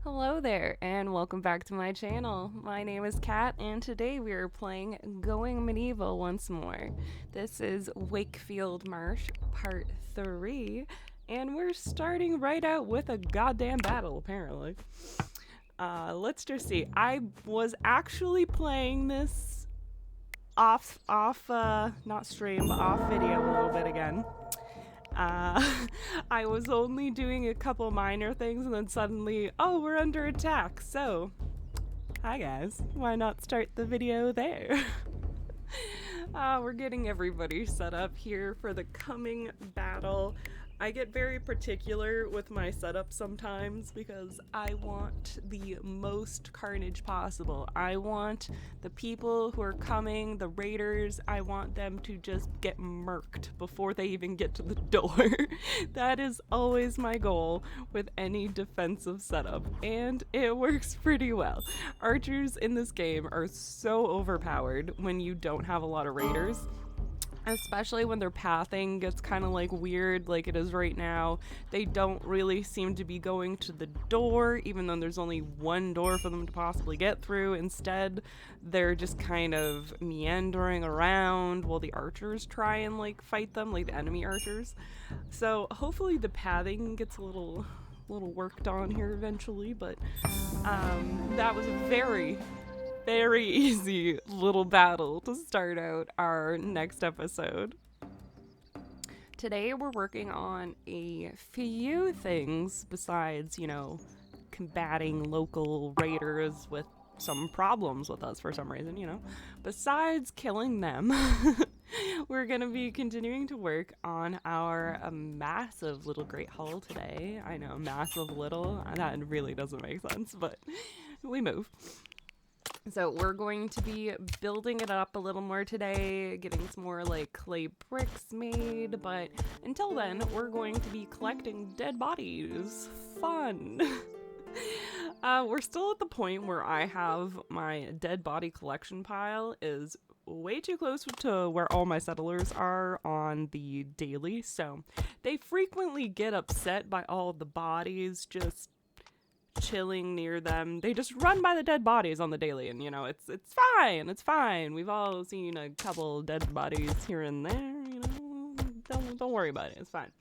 Hello there, and welcome back to my channel. My name is Kat, and today we are playing Going Medieval once more. This is Wakefield Marsh Part 3, and we're starting right out with a goddamn battle, apparently. Let's just see. I was actually playing this not stream, but off video a little bit again. Uh, I was only doing a couple minor things and then suddenly, oh, we're under attack. So, hi guys, why not start the video there? We're getting everybody set up here for the coming battle. I get very particular with my setup sometimes because I want the most carnage possible. I want the people who are coming, the raiders, I want them to just get murked before they even get to the door. That is always my goal with any defensive setup, and it works pretty well. Archers in this game are so overpowered when you don't have a lot of raiders, especially when their pathing gets kind of like weird like it is right now. They don't really seem to be going to the door, even though there's only one door for them to possibly get through. Instead, they're just kind of meandering around while the archers try and like fight them, like the enemy archers. So hopefully the pathing gets a little worked on here eventually, but that was a very easy little battle to start out our next episode. Today we're working on a few things besides, combating local raiders with some problems with us for some reason. Besides killing them, we're going to be continuing to work on our massive little Great Hall today. I know, massive little, that really doesn't make sense, but we move. So we're going to be building it up a little more today, getting some more like clay bricks made, but until then, we're going to be collecting dead bodies. Fun! We're still at the point where I have my dead body collection pile is way too close to where all my settlers are on the daily, so they frequently get upset by all the bodies just chilling near them. They just run by the dead bodies on the daily, and it's fine. It's fine. We've all seen a couple dead bodies here and there. Don't worry about it. It's fine.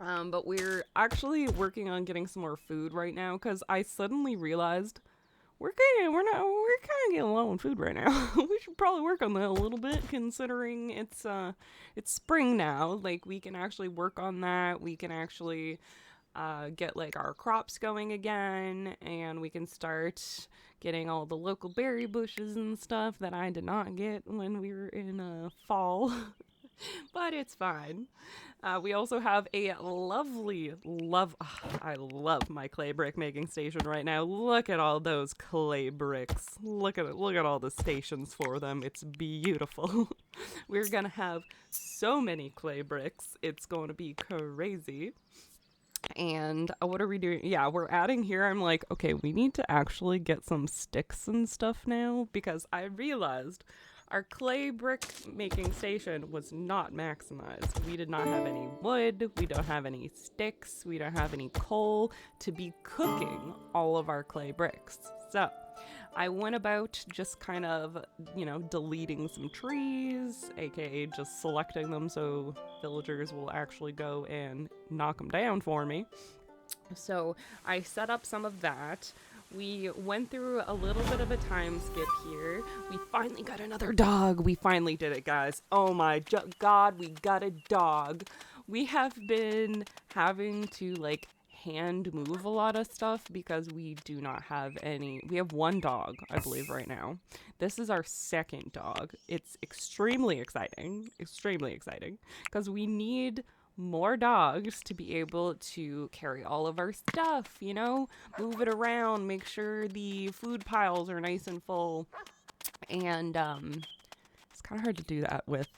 But we're actually working on getting some more food right now because I suddenly realized we're kind of getting low on food right now. We should probably work on that a little bit, considering it's spring now. Like, we can actually work on that. We can actually get like our crops going again, and we can start getting all the local berry bushes and stuff that I did not get when we were in fall. But it's fine. We also have a I love my clay brick making station right now. Look at all those clay bricks. Look at all the stations for them. It's beautiful. We're gonna have so many clay bricks. It's going to be crazy. And what are we doing? Yeah, we're adding here. I'm like, okay, we need to actually get some sticks and stuff now, because I realized our clay brick making station was not maximized. We did not have any wood, we don't have any sticks, we don't have any coal to be cooking all of our clay bricks. So I went about just kind of, deleting some trees, aka just selecting them so villagers will actually go and knock them down for me. So I set up some of that. We went through a little bit of a time skip here. We finally got another dog. We finally did it, guys. Oh my God, we got a dog. We have been having to hand move a lot of stuff because we do not have any. We have one dog, I believe, right now. This is our second dog. It's extremely exciting, because we need more dogs to be able to carry all of our stuff, move it around, make sure the food piles are nice and full. And it's kind of hard to do that with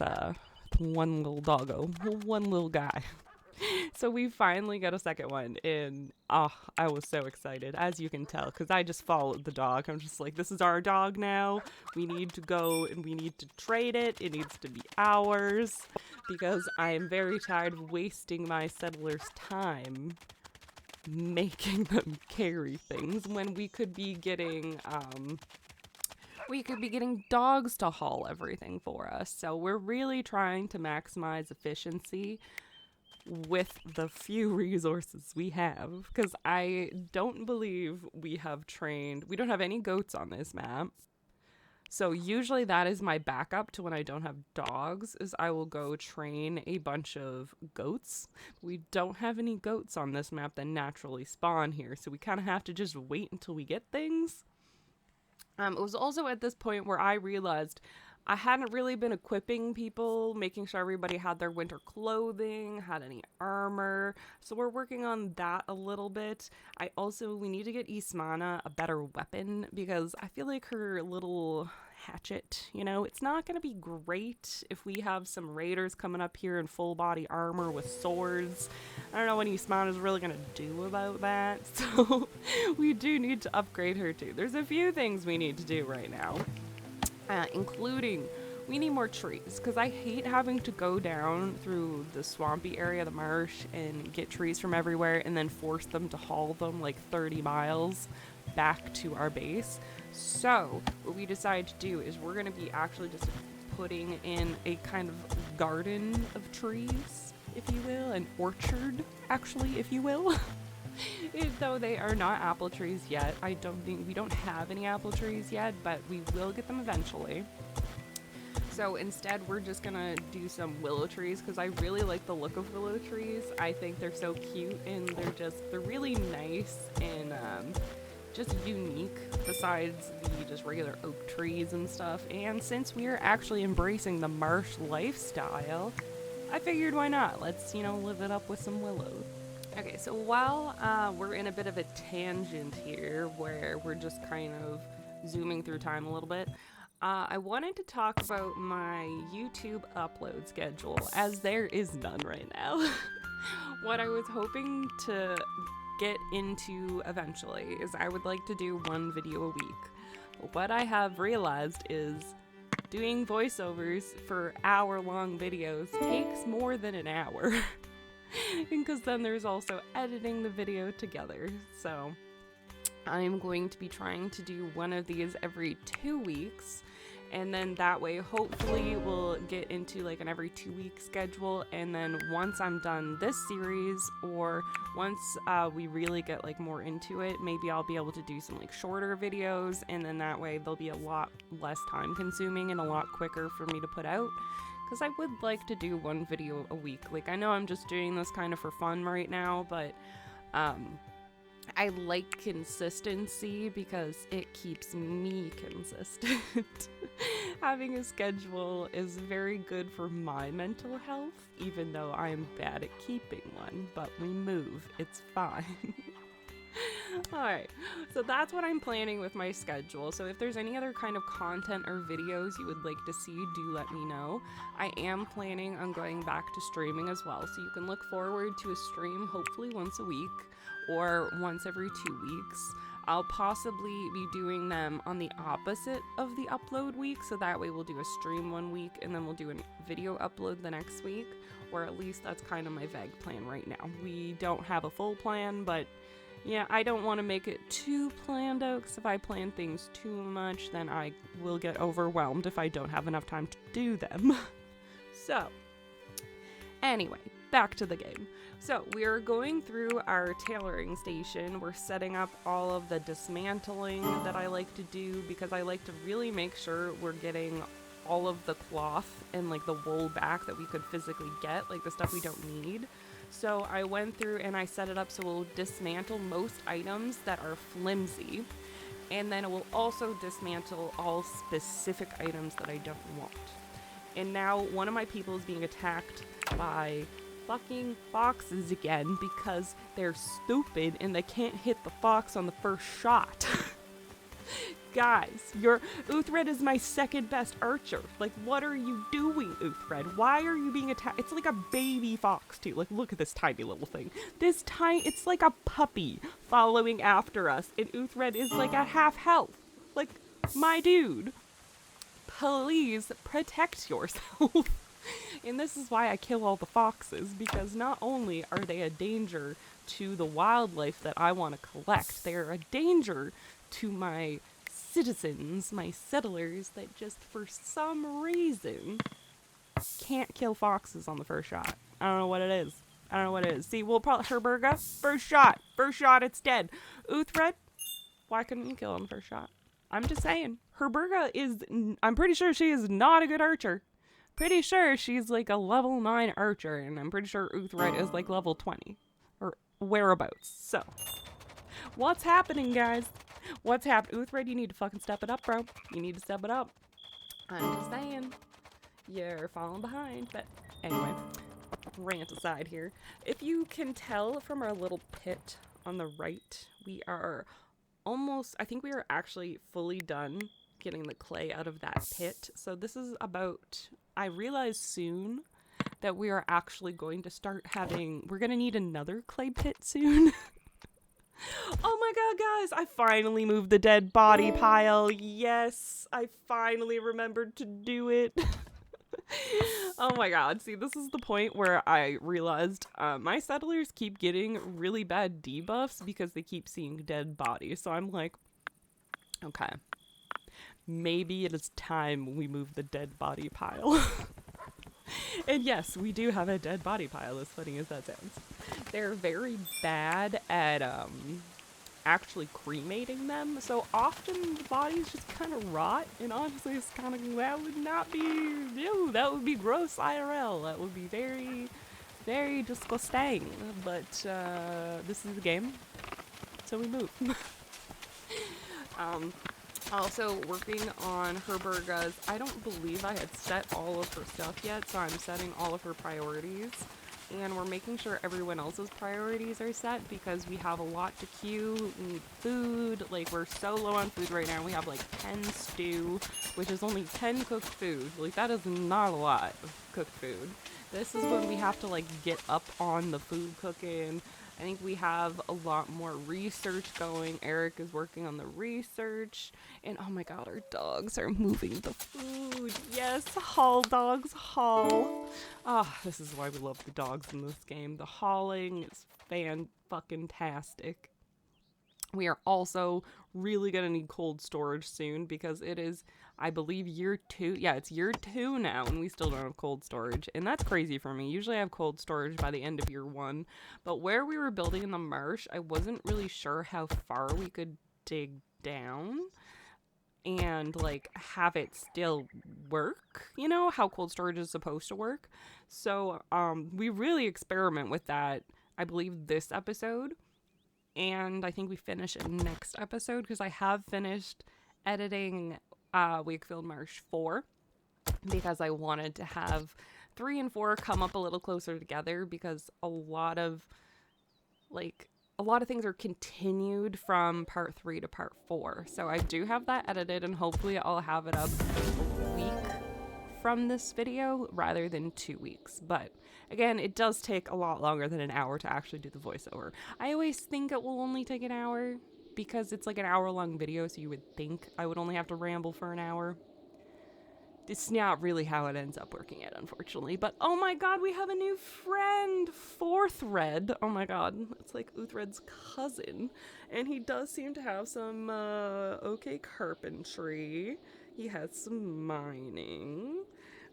one little doggo, one little guy. So we finally got a second one, and I was so excited, as you can tell, because I just followed the dog. I'm just like, this is our dog now. We need to go and we need to trade it. It needs to be ours, because I am very tired of wasting my settlers' time making them carry things when we could be getting dogs to haul everything for us. So we're really trying to maximize efficiency with the few resources we have, because I don't believe we don't have any goats on this map. So usually that is my backup to when I don't have dogs, is I will go train a bunch of goats. We don't have any goats on this map that naturally spawn here, so we kind of have to just wait until we get things. It was also at this point where I realized I hadn't really been equipping people, making sure everybody had their winter clothing, had any armor. So we're working on that a little bit. We need to get Ismana a better weapon, because I feel like her little hatchet, it's not going to be great if we have some raiders coming up here in full body armor with swords. I don't know what Ismana's really going to do about that. So we do need to upgrade her too. There's a few things we need to do right now. Including, we need more trees, because I hate having to go down through the swampy area of the marsh and get trees from everywhere and then force them to haul them like 30 miles back to our base. So what we decided to do is we're going to be actually just putting in a kind of garden of trees, if you will, an orchard, actually, if you will. Though they are not apple trees yet. We don't have any apple trees yet, but we will get them eventually. So instead, we're just gonna do some willow trees, because I really like the look of willow trees. I think they're so cute, and they're really nice and just unique, besides the just regular oak trees and stuff. And since we are actually embracing the marsh lifestyle, I figured why not? Let's, live it up with some willows. Okay, so while we're in a bit of a tangent here, where we're just kind of zooming through time a little bit, I wanted to talk about my YouTube upload schedule, as there is none right now. What I was hoping to get into eventually is I would like to do one video a week. What I have realized is doing voiceovers for hour-long videos takes more than an hour. Because then there's also editing the video together. So I'm going to be trying to do one of these every 2 weeks, and then that way hopefully we'll get into like an every 2-week schedule. And then once I'm done this series, or once we really get like more into it, maybe I'll be able to do some like shorter videos, and then that way they'll be a lot less time consuming and a lot quicker for me to put out. Because I would like to do one video a week. Like, I know I'm just doing this kind of for fun right now, but I like consistency because it keeps me consistent. Having a schedule is very good for my mental health, even though I'm bad at keeping one, but we move. It's fine. Alright, so that's what I'm planning with my schedule. So if there's any other kind of content or videos you would like to see, do let me know. I am planning on going back to streaming as well, so you can look forward to a stream hopefully once a week or once every 2 weeks. I'll possibly be doing them on the opposite of the upload week, so that way we'll do a stream 1 week and then we'll do a video upload the next week, or at least that's kind of my vague plan right now. We don't have a full plan, but yeah, I don't want to make it too planned out, because if I plan things too much, then I will get overwhelmed if I don't have enough time to do them. So, anyway, back to the game. So, we are going through our tailoring station. We're setting up all of the dismantling that I like to do, because I like to really make sure we're getting all of the cloth and like the wool back that we could physically get, like the stuff we don't need. So I went through and I set it up so we'll dismantle most items that are flimsy, and then it will also dismantle all specific items that I don't want. And now one of my people is being attacked by fucking foxes again, because they're stupid and they can't hit the fox on the first shot. Guys, Uthred is my second best archer. Like, what are you doing, Uthred? Why are you being attacked? It's like a baby fox, too. Like, look at this tiny little thing. It's like a puppy following after us, and Uthred is like at half health. Like, my dude, please protect yourself. And this is why I kill all the foxes, because not only are they a danger to the wildlife that I want to collect. They're a danger to my citizens, my settlers, that just for some reason can't kill foxes on the first shot. I don't know what it is. I don't know what it is. See, we'll probably Herberga, first shot, it's dead. Uthred, why couldn't you kill on the first shot? I'm just saying, Herberga is, I'm pretty sure she is not a good archer. Pretty sure she's like a level 9 archer, and I'm pretty sure Uthred is like level 20. Or whereabouts. So, what's happening, guys? What's happening? Uthred, you need to fucking step it up, bro. You need to step it up. I'm just saying. You're falling behind. But anyway, rant aside here. If you can tell from our little pit on the right, we are almost, I think we are actually fully done getting the clay out of that pit. So this is about, I realize soon that we are actually going to start having, we're going to need another clay pit soon. Oh my god, guys, I finally moved the dead body pile. Yes, I finally remembered to do it. Oh my god, see, this is the point where I realized my settlers keep getting really bad debuffs because they keep seeing dead bodies. So I'm like, okay, maybe it is time we move the dead body pile. And yes, we do have a dead body pile, as funny as that sounds. They're very bad at actually cremating them, so often the bodies just kind of rot, and honestly it's kind of, that would not be, ew, that would be gross IRL. That would be very, very disgusting, but this is the game, so we move. Also working on Herberga's, I don't believe I had set all of her stuff yet, so I'm setting all of her priorities. And we're making sure everyone else's priorities are set because we have a lot to queue. We need food. Like, we're so low on food right now. We have like 10 stew, which is only 10 cooked food. Like, that is not a lot of cooked food. This is when we have to like get up on the food cooking. I think we have a lot more research going. Eric is working on the research. And oh my god, our dogs are moving the food. Yes, haul dogs, haul. Ah, this is why we love the dogs in this game. The hauling is fan-fucking-tastic. We are also really going to need cold storage soon because it is, I believe, year 2. Yeah, it's year 2 now and we still don't have cold storage. And that's crazy for me. Usually I have cold storage by the end of year 1. But where we were building in the marsh, I wasn't really sure how far we could dig down and like have it still work, you know, how cold storage is supposed to work. So we really experiment with that, I believe, this episode. And I think we finish it next episode because I have finished editing Wakefield Marsh 4 because I wanted to have 3 and 4 come up a little closer together because a lot of things are continued from part 3 to part 4. So I do have that edited and hopefully I'll have it up a week from this video rather than 2 weeks. But again, it does take a lot longer than an hour to actually do the voiceover. I always think it will only take an hour because it's like an hour-long video, so you would think I would only have to ramble for an hour. It's not really how it ends up working out, unfortunately. But oh my god, we have a new friend! Forthred. Oh my god, it's like Uthred's cousin. And he does seem to have some okay carpentry. He has some mining.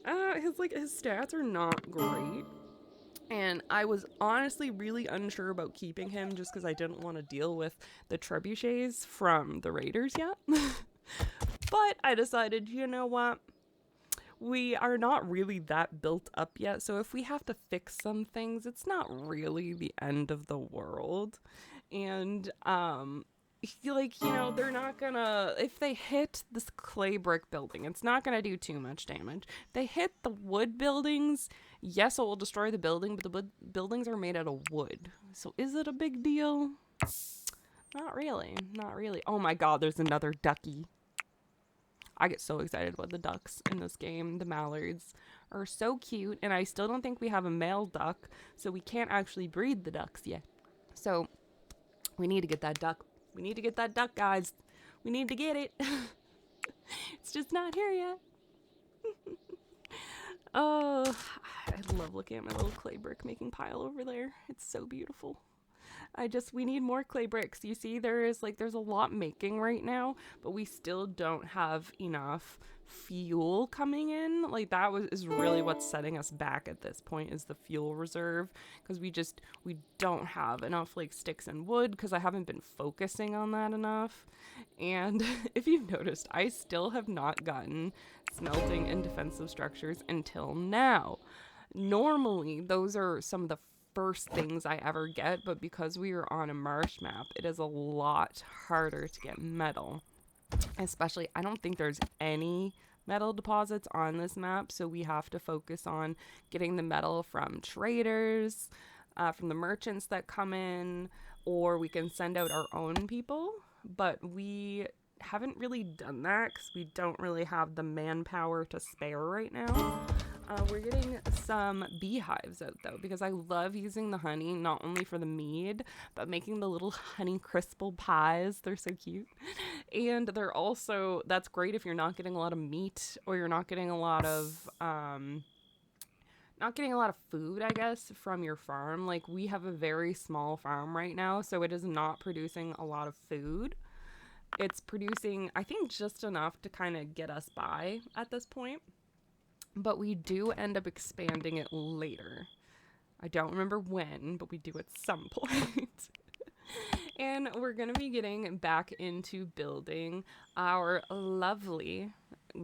His stats are not great. And I was honestly really unsure about keeping him just because I didn't want to deal with the trebuchets from the raiders yet. But I decided, you know what? We are not really that built up yet, so if we have to fix some things, it's not really the end of the world. And they're not gonna, if they hit this clay brick building, it's not gonna do too much damage. If they hit the wood buildings, yes, it will destroy the building, but the buildings are made out of wood. So is it a big deal? Not really. Oh my god, there's another ducky. I get so excited about the ducks in this game. The mallards are so cute, and I still don't think we have a male duck, so we can't actually breed the ducks yet. So we need to get that duck. We need to get that duck, guys. We need to get it. It's just not here yet. Oh, I love looking at my little clay brick making pile over there. It's so beautiful. We need more clay bricks. You see, there's a lot making right now, but we still don't have enough fuel coming in. Like is really what's setting us back at this point, is the fuel reserve, because we don't have enough like sticks and wood, because I haven't been focusing on that enough. And if you've noticed, I still have not gotten smelting and defensive structures until now. Normally, those are some of the first things I ever get, but because we are on a marsh map, it is a lot harder to get metal. Especially, I don't think there's any metal deposits on this map, so we have to focus on getting the metal from traders, from the merchants that come in, or we can send out our own people, but we haven't really done that because we don't really have the manpower to spare right now. We're getting some beehives out though, because I love using the honey not only for the mead, but making the little honey crystal pies. They're so cute. And they're also, that's great if you're not getting a lot of meat, or you're not getting a lot of food, I guess, from your farm. Like, we have a very small farm right now, so it is not producing a lot of food. It's producing, I think, just enough to kind of get us by at this point. But we do end up expanding it later. I don't remember when, but we do at some point. And we're going to be getting back into building our lovely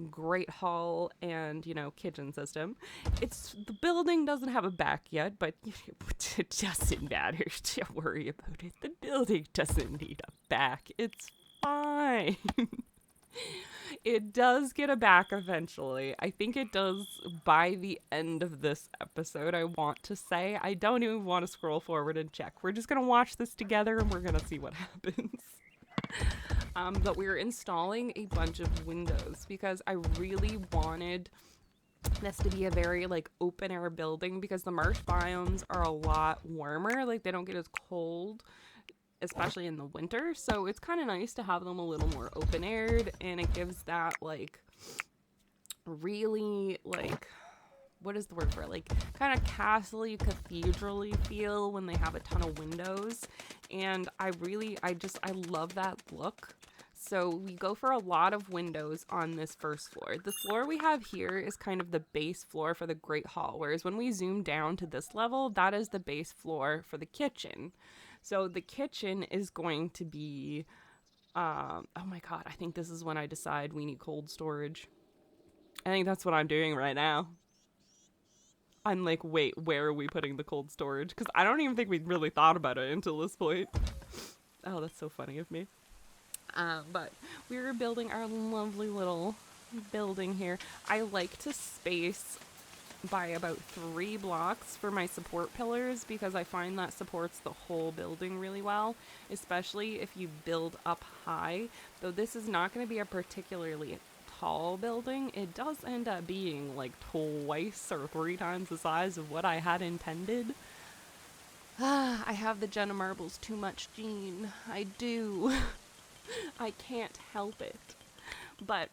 great hall and, kitchen system. The building doesn't have a back yet, but it doesn't matter. Don't worry about it. The building doesn't need a back. It's fine. It does get a back eventually. I think it does by the end of this episode, I want to say. I don't even want to scroll forward and check. We're just going to watch this together and we're going to see what happens. But we're installing a bunch of windows because I really wanted this to be a very open air building, because the marsh biomes are a lot warmer. Like, they don't get as cold, especially in the winter, so it's kind of nice to have them a little more open aired, and it gives that really what is the word for it, kind of castle-y, cathedral-y feel when they have a ton of windows. And I love that look. So we go for a lot of windows on this first floor. The floor we have here is kind of the base floor for the Great Hall, whereas when we zoom down to this level, that is the base floor for the kitchen. So the kitchen is going to be, oh my god, I think this is when I decide we need cold storage. I think that's what I'm doing right now. I'm like, wait, where are we putting the cold storage? Because I don't even think we really thought about it until this point. Oh, that's so funny of me. But we're building our lovely little building here. I like to space by about 3 blocks for my support pillars, because I find that supports the whole building really well, especially if you build up high. Though this is not going to be a particularly tall building, it does end up being twice or 3 times the size of what I had intended. I have the Jenna marbles too much gene. I do. I can't help it. But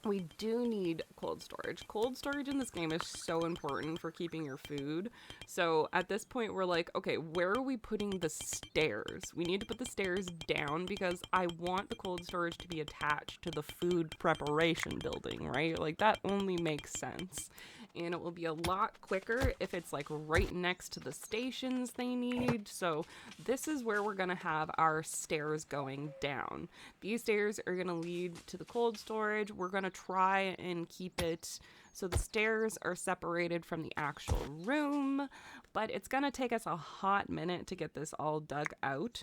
we do need cold storage. Cold storage in this game is so important for keeping your food. So at this point, we're like, okay, where are we putting the stairs? We need to put the stairs down because I want the cold storage to be attached to the food preparation building, right? That only makes sense. And it will be a lot quicker if it's right next to the stations they need. So this is where we're going to have our stairs going down. These stairs are going to lead to the cold storage. We're going to try and keep it so the stairs are separated from the actual room, but it's going to take us a hot minute to get this all dug out.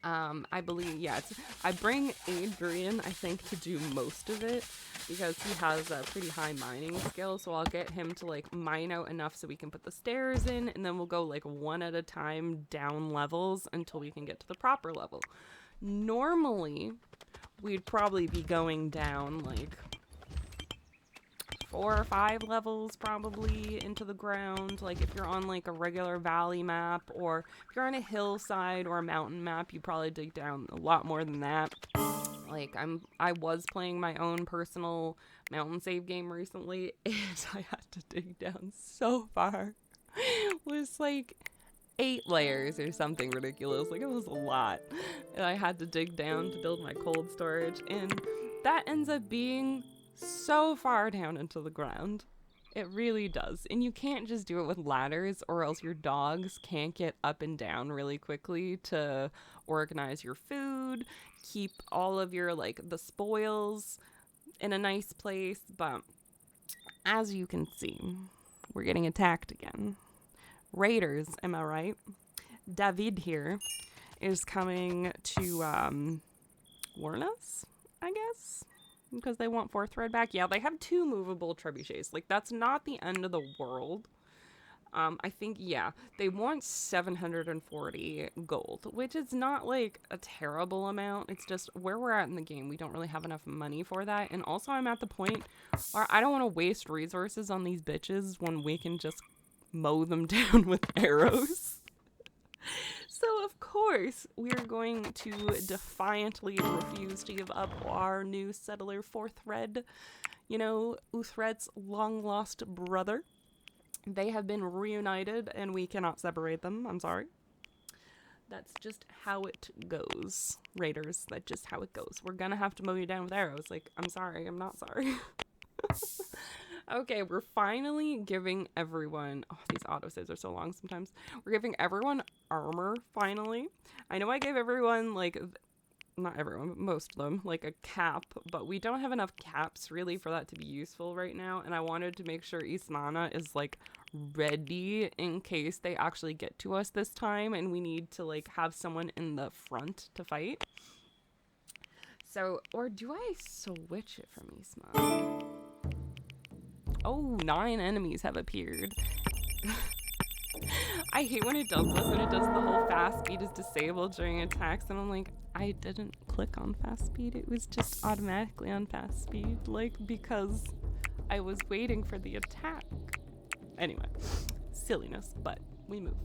I believe, I bring Adrian, I think, to do most of it, because he has a pretty high mining skill, so I'll get him to, mine out enough so we can put the stairs in, and then we'll go, one at a time down levels until we can get to the proper level. Normally, we'd probably be going down, 4 or 5 levels probably into the ground. If you're on a regular valley map, or if you're on a hillside or a mountain map, you probably dig down a lot more than that. I was playing my own personal mountain save game recently, and I had to dig down so far. It was 8 layers or something ridiculous. Like, it was a lot. And I had to dig down to build my cold storage. And that ends up being so far down into the ground. It really does. And you can't just do it with ladders, or else your dogs can't get up and down really quickly to organize your food, keep all of your, like, the spoils in a nice place. But as you can see, we're getting attacked again. Raiders, am I right? David here is coming to warn us, I guess, because they want 4th thread back. Yeah, they have 2 movable trebuchets. Like, that's not the end of the world. I think, yeah, they want 740 gold, which is not, like, a terrible amount. It's just where we're at in the game. We don't really have enough money for that. And also, I'm at the point where I don't want to waste resources on these bitches when we can just mow them down with arrows. So, of course, we're going to defiantly refuse to give up our new settler 4th thread. You know, Uthred's long-lost brother. They have been reunited, and we cannot separate them. I'm sorry. That's just how it goes, Raiders. That's just how it goes. We're gonna have to mow you down with arrows. Like, I'm sorry. I'm not sorry. Okay, we're finally giving everyone... Oh, these autosaves are so long sometimes. We're giving everyone armor, finally. I know I gave everyone, like... Not everyone, but most of them, like a cap, but we don't have enough caps really for that to be useful right now, and I wanted to make sure Ismana is like ready in case they actually get to us this time and we need to like have someone in the front to fight. So, or do I switch it from Ismana? Oh, 9 enemies have appeared. I hate when it does this and it does the whole fast speed is disabled during attacks, and I'm like, I didn't click on fast speed. It was just automatically on fast speed, like, because I was waiting for the attack. Anyway, silliness, but we move.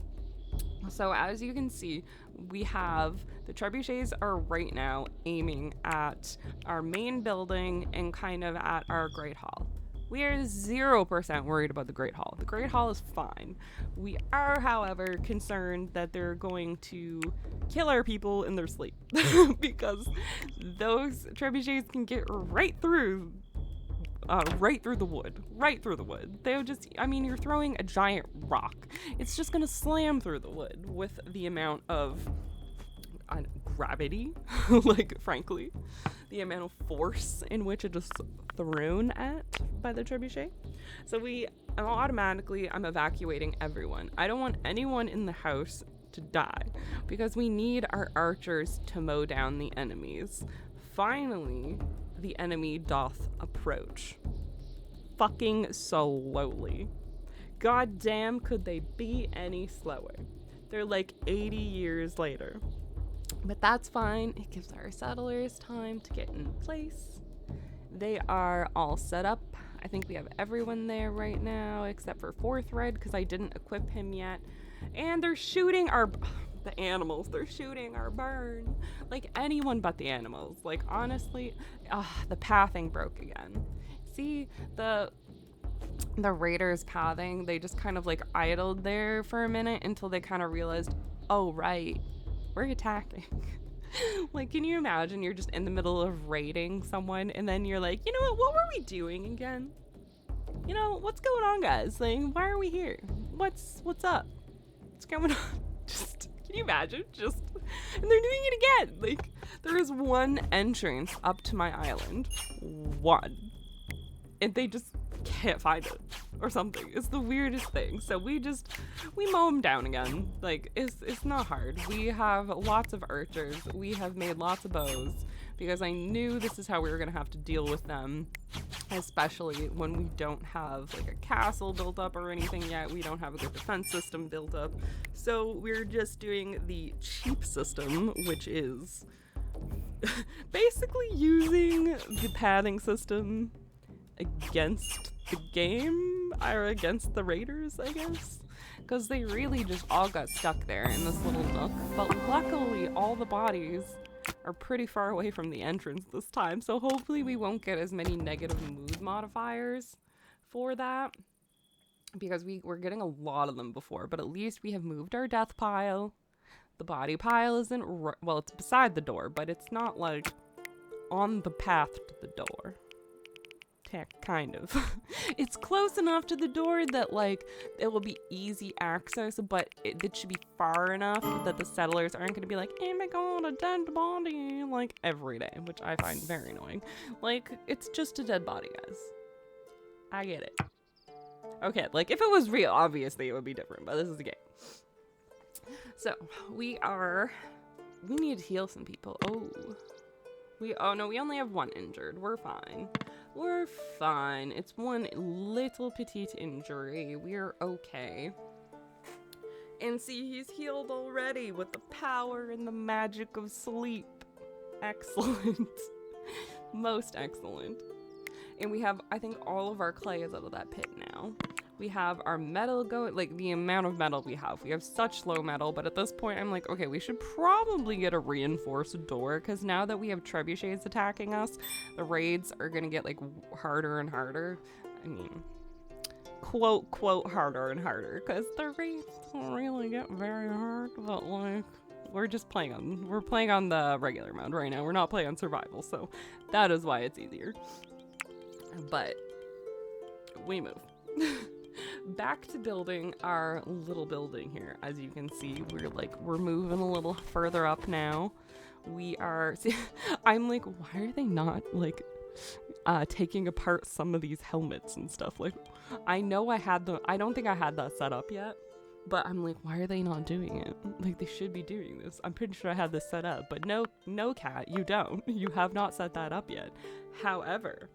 So as you can see, we have the trebuchets are right now aiming at our main building and kind of at our Great Hall. We are 0% worried about the Great Hall. The Great Hall is fine. We are, however, concerned that they're going to kill our people in their sleep because those trebuchets can get right through the wood. Right through the wood. They'll just, I mean, you're throwing a giant rock. It's just gonna slam through the wood with the amount of gravity, like, frankly, the amount of force in which it is thrown at by the trebuchet. So I'm evacuating everyone. I don't want anyone in the house to die because we need our archers to mow down the enemies. Finally, the enemy doth approach. Fucking slowly. God damn, could they be any slower? They're like 80 years later. But that's fine. It gives our settlers time to get in place. They are all set up. I think we have everyone there right now except for 4th Red because I didn't equip him yet. And they're shooting the animals. They're shooting our barn. Like, anyone but the animals. Like, honestly, the pathing broke again. See, the raiders pathing, they just kind of like idled there for a minute until they kind of realized, oh, right, we're attacking. Like, can you imagine you're just in the middle of raiding someone and then you're like, you know what were we doing again? You know, what's going on, guys? Like, why are we here? What's up? What's going on? Just, can you imagine? And they're doing it again. Like, there is one entrance up to my island. One. And they just can't find it or something. It's the weirdest thing. So we mow them down again. Like, it's not hard. We have lots of archers. We have made lots of bows because I knew this is how we were going to have to deal with them, especially when we don't have like a castle built up or anything yet. We don't have a good defense system built up. So we're just doing the cheap system, which is basically using the pathing system against the game, or against the raiders, I guess, because they really just all got stuck there in this little nook. But luckily all the bodies are pretty far away from the entrance this time, so hopefully we won't get as many negative mood modifiers for that. because we were getting a lot of them before, but at least we have moved our death pile. The body pile isn't, well, it's beside the door, but it's not like on the path to the door. Kind of. It's close enough to the door that like it will be easy access, but it should be far enough that the settlers aren't going to be like, oh my god, a dead body, like every day, which I find very annoying. Like, it's just a dead body, guys. I get it. Okay, like if it was real, obviously it would be different, but this is a game. So we need to heal some people. Oh no, we only have one injured. We're fine. We're fine. It's one little petite injury. We're okay. And see, he's healed already with the power and the magic of sleep. Excellent. Most excellent. And we have, I think all of our clay is out of that pit now. We have our metal going, like the amount of metal we have. We have such low metal, but at this point I'm like, okay, we should probably get a reinforced door, because now that we have trebuchets attacking us, the raids are gonna get like harder and harder. I mean, quote, harder and harder, because the raids don't really get very hard, but like, we're playing on the regular mode right now. We're not playing on survival, so that is why it's easier. But we move. Back to building our little building here. As you can see, we're moving a little further up now. I'm like, why are they not like taking apart some of these helmets and stuff? Like, I know I don't think I had that set up yet, but I'm like, why are they not doing it? Like, they should be doing this. I'm pretty sure I had this set up, but no, Cat, you don't. You have not set that up yet. However,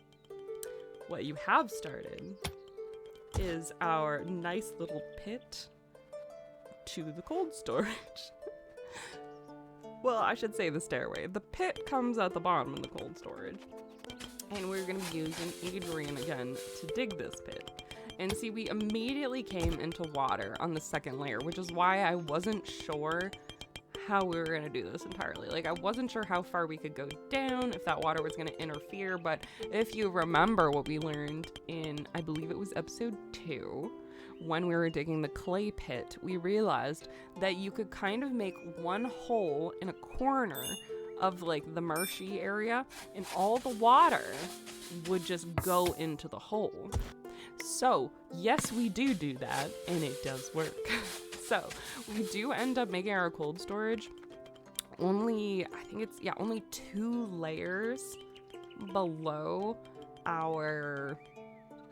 what you have started is our nice little pit to the cold storage. Well, I should say the stairway. The pit comes at the bottom of the cold storage. And we're going to be using Adrian again to dig this pit. And see, we immediately came into water on the second layer, which is why I wasn't sure how we were going to do this entirely. Like, I wasn't sure how far we could go down, if that water was going to interfere, but if you remember what we learned in, I believe it was episode 2, when we were digging the clay pit, we realized that you could kind of make one hole in a corner of like the marshy area, and all the water would just go into the hole. So yes, we do that, and it does work. So we do end up making our cold storage only 2 layers below our,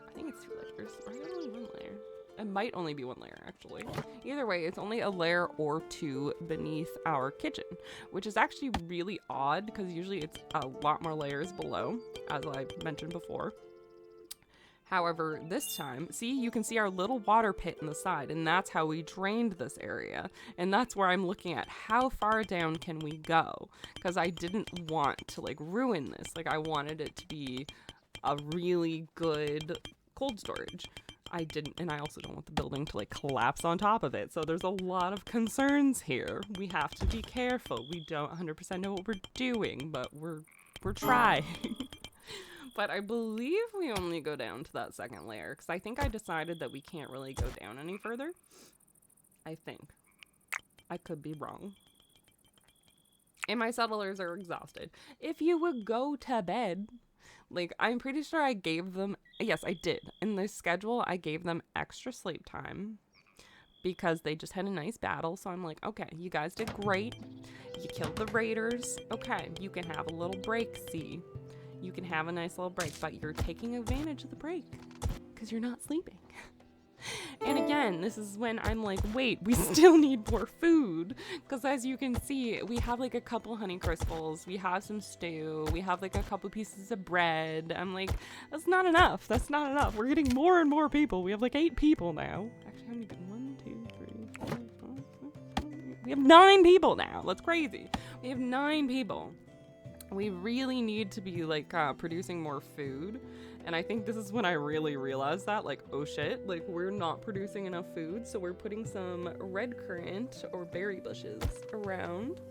I think it's 2 layers, or is it only 1 layer? It might only be 1 layer, actually. Either way, it's only a layer or 2 beneath our kitchen, which is actually really odd, because usually it's a lot more layers below, as I mentioned before. However, this time, see, you can see our little water pit in the side, and that's how we drained this area. And that's where I'm looking at how far down can we go, because I didn't want to like ruin this. Like, I wanted it to be a really good cold storage. I also don't want the building to like collapse on top of it. So there's a lot of concerns here. We have to be careful. We don't 100% know what we're doing, but we're trying. But I believe we only go down to that second layer, because I think I decided that we can't really go down any further. I think. I could be wrong. And my settlers are exhausted. If you would go to bed, like, I'm pretty sure I gave them, yes, I did. In the schedule, I gave them extra sleep time because they just had a nice battle. So I'm like, okay, you guys did great. You killed the raiders. Okay, you can have a little break, see? You can have a nice little break, but you're taking advantage of the break because you're not sleeping. And again, this is when I'm like, wait, we still need more food. Because as you can see, we have like a couple honey crystals. We have some stew. We have like a couple pieces of bread. I'm like, that's not enough. That's not enough. We're getting more and more people. We have like 8 people now. Actually, how many people? 1, 2, 3, 4, 5, 6, 7, 8. We have 9 people now. That's crazy. We have 9 people. We really need to be like producing more food. And I think this is when I really realized that, like, oh shit, like, we're not producing enough food. So we're putting some red currant or berry bushes around.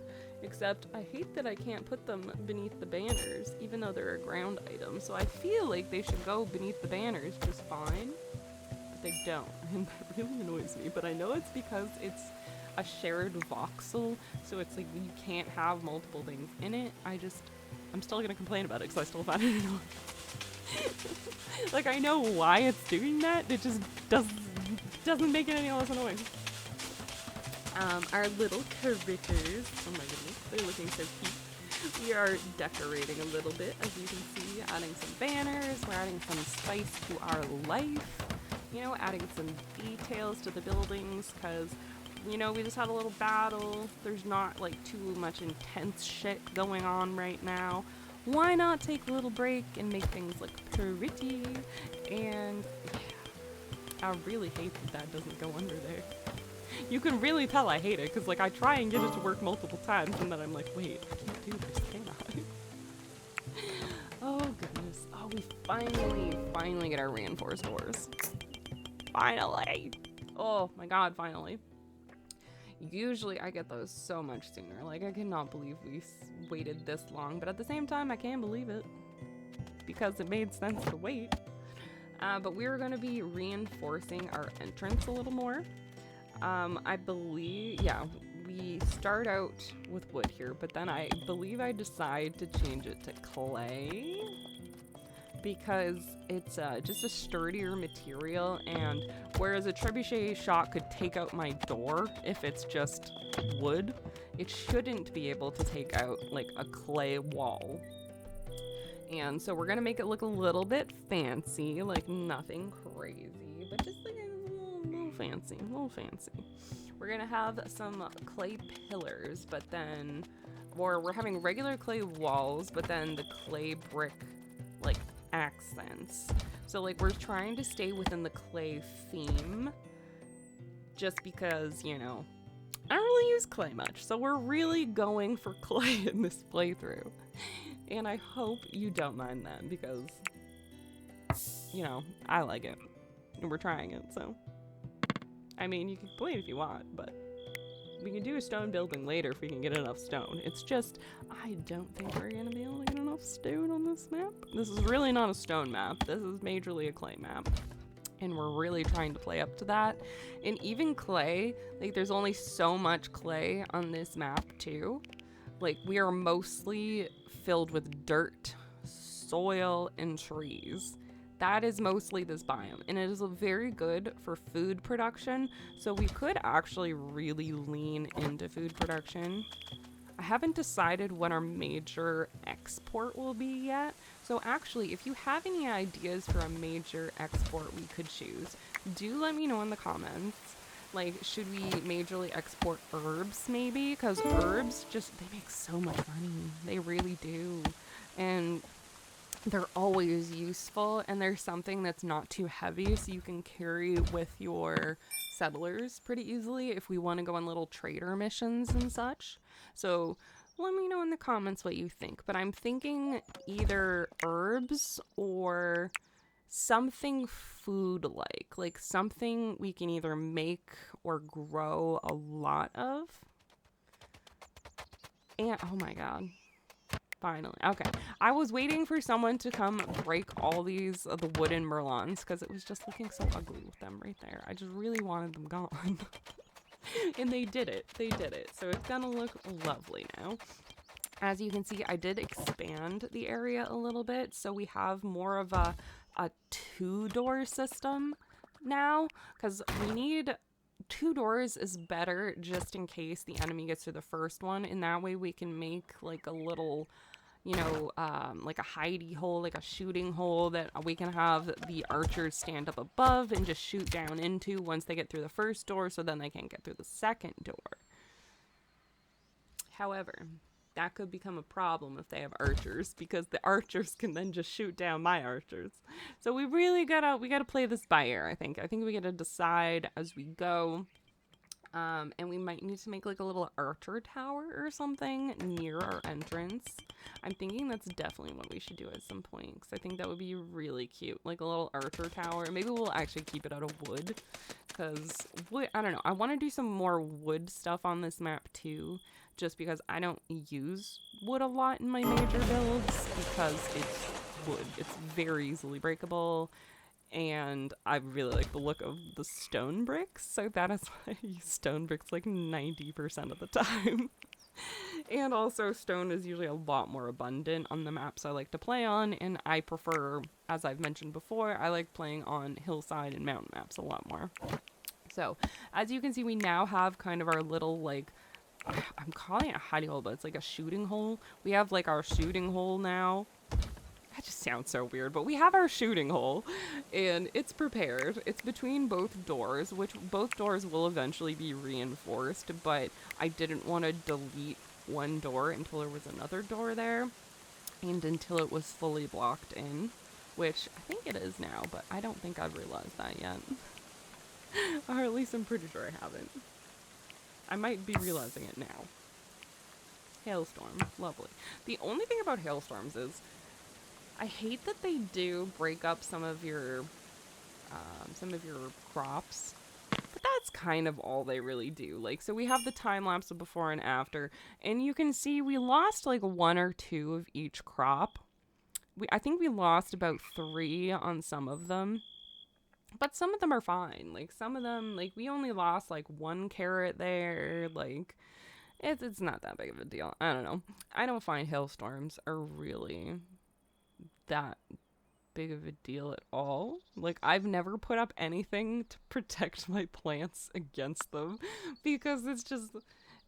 Except I hate that I can't put them beneath the banners, even though they're a ground item. So I feel like they should go beneath the banners just fine. they don't, and that really annoys me, but I know it's because it's a shared voxel, so it's like you can't have multiple things in it. I'm still gonna complain about it because I still find it annoying. Like, I know why it's doing that, it just doesn't make it any less annoying. Our little critters, oh my goodness, they're looking so cute. We are decorating a little bit, as you can see, adding some banners, we're adding some spice to our life, you know, adding some details to the buildings, because, you know, we just had a little battle. There's not, like, too much intense shit going on right now. Why not take a little break and make things look pretty? And, yeah, I really hate that doesn't go under there. You can really tell I hate it, because, like, I try and get it to work multiple times, and then I'm like, wait, I can't do this, can I? Oh, goodness. Oh, we finally get our reinforced doors. Finally! Oh, my God, finally. Usually I get those so much sooner. Like, I cannot believe we waited this long, but at the same time, I can't believe it, because it made sense to wait. But we're going to be reinforcing our entrance a little more. I believe, yeah, we start out with wood here, but then I believe I decide to change it to clay because it's just a sturdier material, and whereas a trebuchet shot could take out my door if it's just wood, it shouldn't be able to take out like a clay wall. And so we're gonna make it look a little bit fancy, like nothing crazy, but just like a little fancy, a little fancy. We're gonna have some clay pillars, but then, or we're having regular clay walls, but then the clay brick, like, accents. So, like, we're trying to stay within the clay theme, just because, you know, I don't really use clay much, so we're really going for clay in this playthrough. And I hope you don't mind that, because, you know, I like it, and we're trying it, so. I mean, you can complain if you want, but we can do a stone building later if we can get enough stone. It's just, I don't think we're gonna be able to get enough stone on this map. This is really not a stone map. This is majorly a clay map. And we're really trying to play up to that. And even clay, like, there's only so much clay on this map, too. Like, we are mostly filled with dirt, soil, and trees. That is mostly this biome, and it is very good for food production, so we could actually really lean into food production. I haven't decided what our major export will be yet, so actually, if you have any ideas for a major export we could choose, do let me know in the comments. Like, should we majorly export herbs, maybe? Because herbs they make so much money. They really do. And they're always useful, and they're something that's not too heavy, so you can carry with your settlers pretty easily if we want to go on little trader missions and such. So let me know in the comments what you think, but I'm thinking either herbs or something food-like, like something we can either make or grow a lot of. And oh my god, finally. Okay, I was waiting for someone to come break all these the wooden merlons because it was just looking so ugly with them right there. I just really wanted them gone. And they did it. They did it. So it's gonna look lovely now. As you can see, I did expand the area a little bit, so we have more of a two-door system now, because we need 2 doors is better just in case the enemy gets through the first one, and that way we can make like a little, you know, like a hidey hole, like a shooting hole that we can have the archers stand up above and just shoot down into once they get through the first door, so then they can't get through the second door. However, that could become a problem if they have archers, because the archers can then just shoot down my archers. So we really gotta play this by ear, I think. I think we gotta decide as we go. And we might need to make like a little archer tower or something near our entrance. I'm thinking that's definitely what we should do at some point, because I think that would be really cute, like a little archer tower. Maybe we'll actually keep it out of wood, because wood, I don't know, I want to do some more wood stuff on this map too, just because I don't use wood a lot in my major builds, because it's wood. It's very easily breakable, and I really like the look of the stone bricks, so that is why I use stone bricks like 90% of the time. And also stone is usually a lot more abundant on the maps I like to play on, and I prefer, as I've mentioned before, I like playing on hillside and mountain maps a lot more. So as you can see, we now have kind of our little, like, I'm calling it a hidey hole, but it's like a shooting hole. We have like our shooting hole now. That just sounds so weird, but we have our shooting hole, and it's prepared. It's between both doors, which both doors will eventually be reinforced, but I didn't want to delete one door until there was another door there, and until it was fully blocked in, which I think it is now, but I don't think I've realized that yet. Or at least I'm pretty sure I haven't. I might be realizing it now. Hailstorm, lovely. The only thing about hailstorms is I hate that they do break up some of your crops, but that's kind of all they really do. Like, so we have the time lapse of before and after, and you can see we lost like 1 or 2 of each crop. I think we lost about 3 on some of them, but some of them are fine. Like, some of them, like, we only lost like 1 carrot there. Like, it's not that big of a deal. I don't know. I don't find hailstorms are really that big of a deal at all. Like, I've never put up anything to protect my plants against them, because it's just,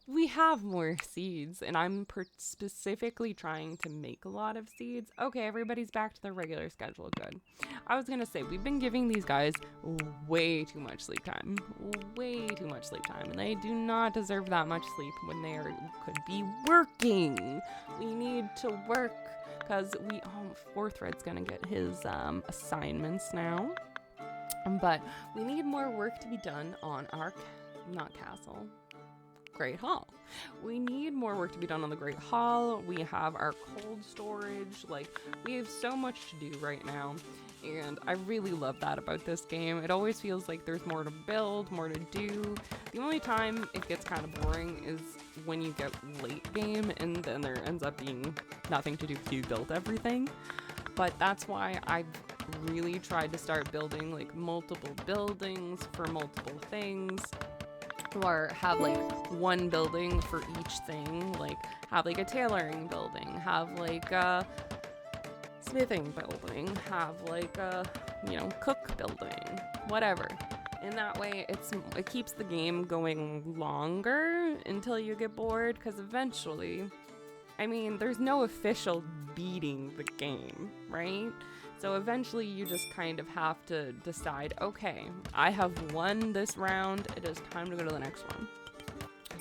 we have more seeds, and I'm specifically trying to make a lot of seeds. Okay, everybody's back to their regular schedule. Good. I was gonna say, we've been giving these guys way too much sleep time. Way too much sleep time, and they do not deserve that much sleep when they could be working. We need to work. Because Fourthred's gonna get his assignments now. But we need more work to be done on our, Great Hall. We need more work to be done on the Great Hall. We have our cold storage. Like, we have so much to do right now. And I really love that about this game. It always feels like there's more to build, more to do. The only time it gets kind of boring is when you get late game, and then there ends up being nothing to do because you built everything. But that's why I've really tried to start building like multiple buildings for multiple things, or have like one building for each thing. Like, have like a tailoring building, have like a smithing building, have like a, cook building, whatever. And that way it keeps the game going longer until you get bored, because eventually, I mean, there's no official beating the game, right? So eventually you just kind of have to decide, okay, I have won this round, it is time to go to the next one.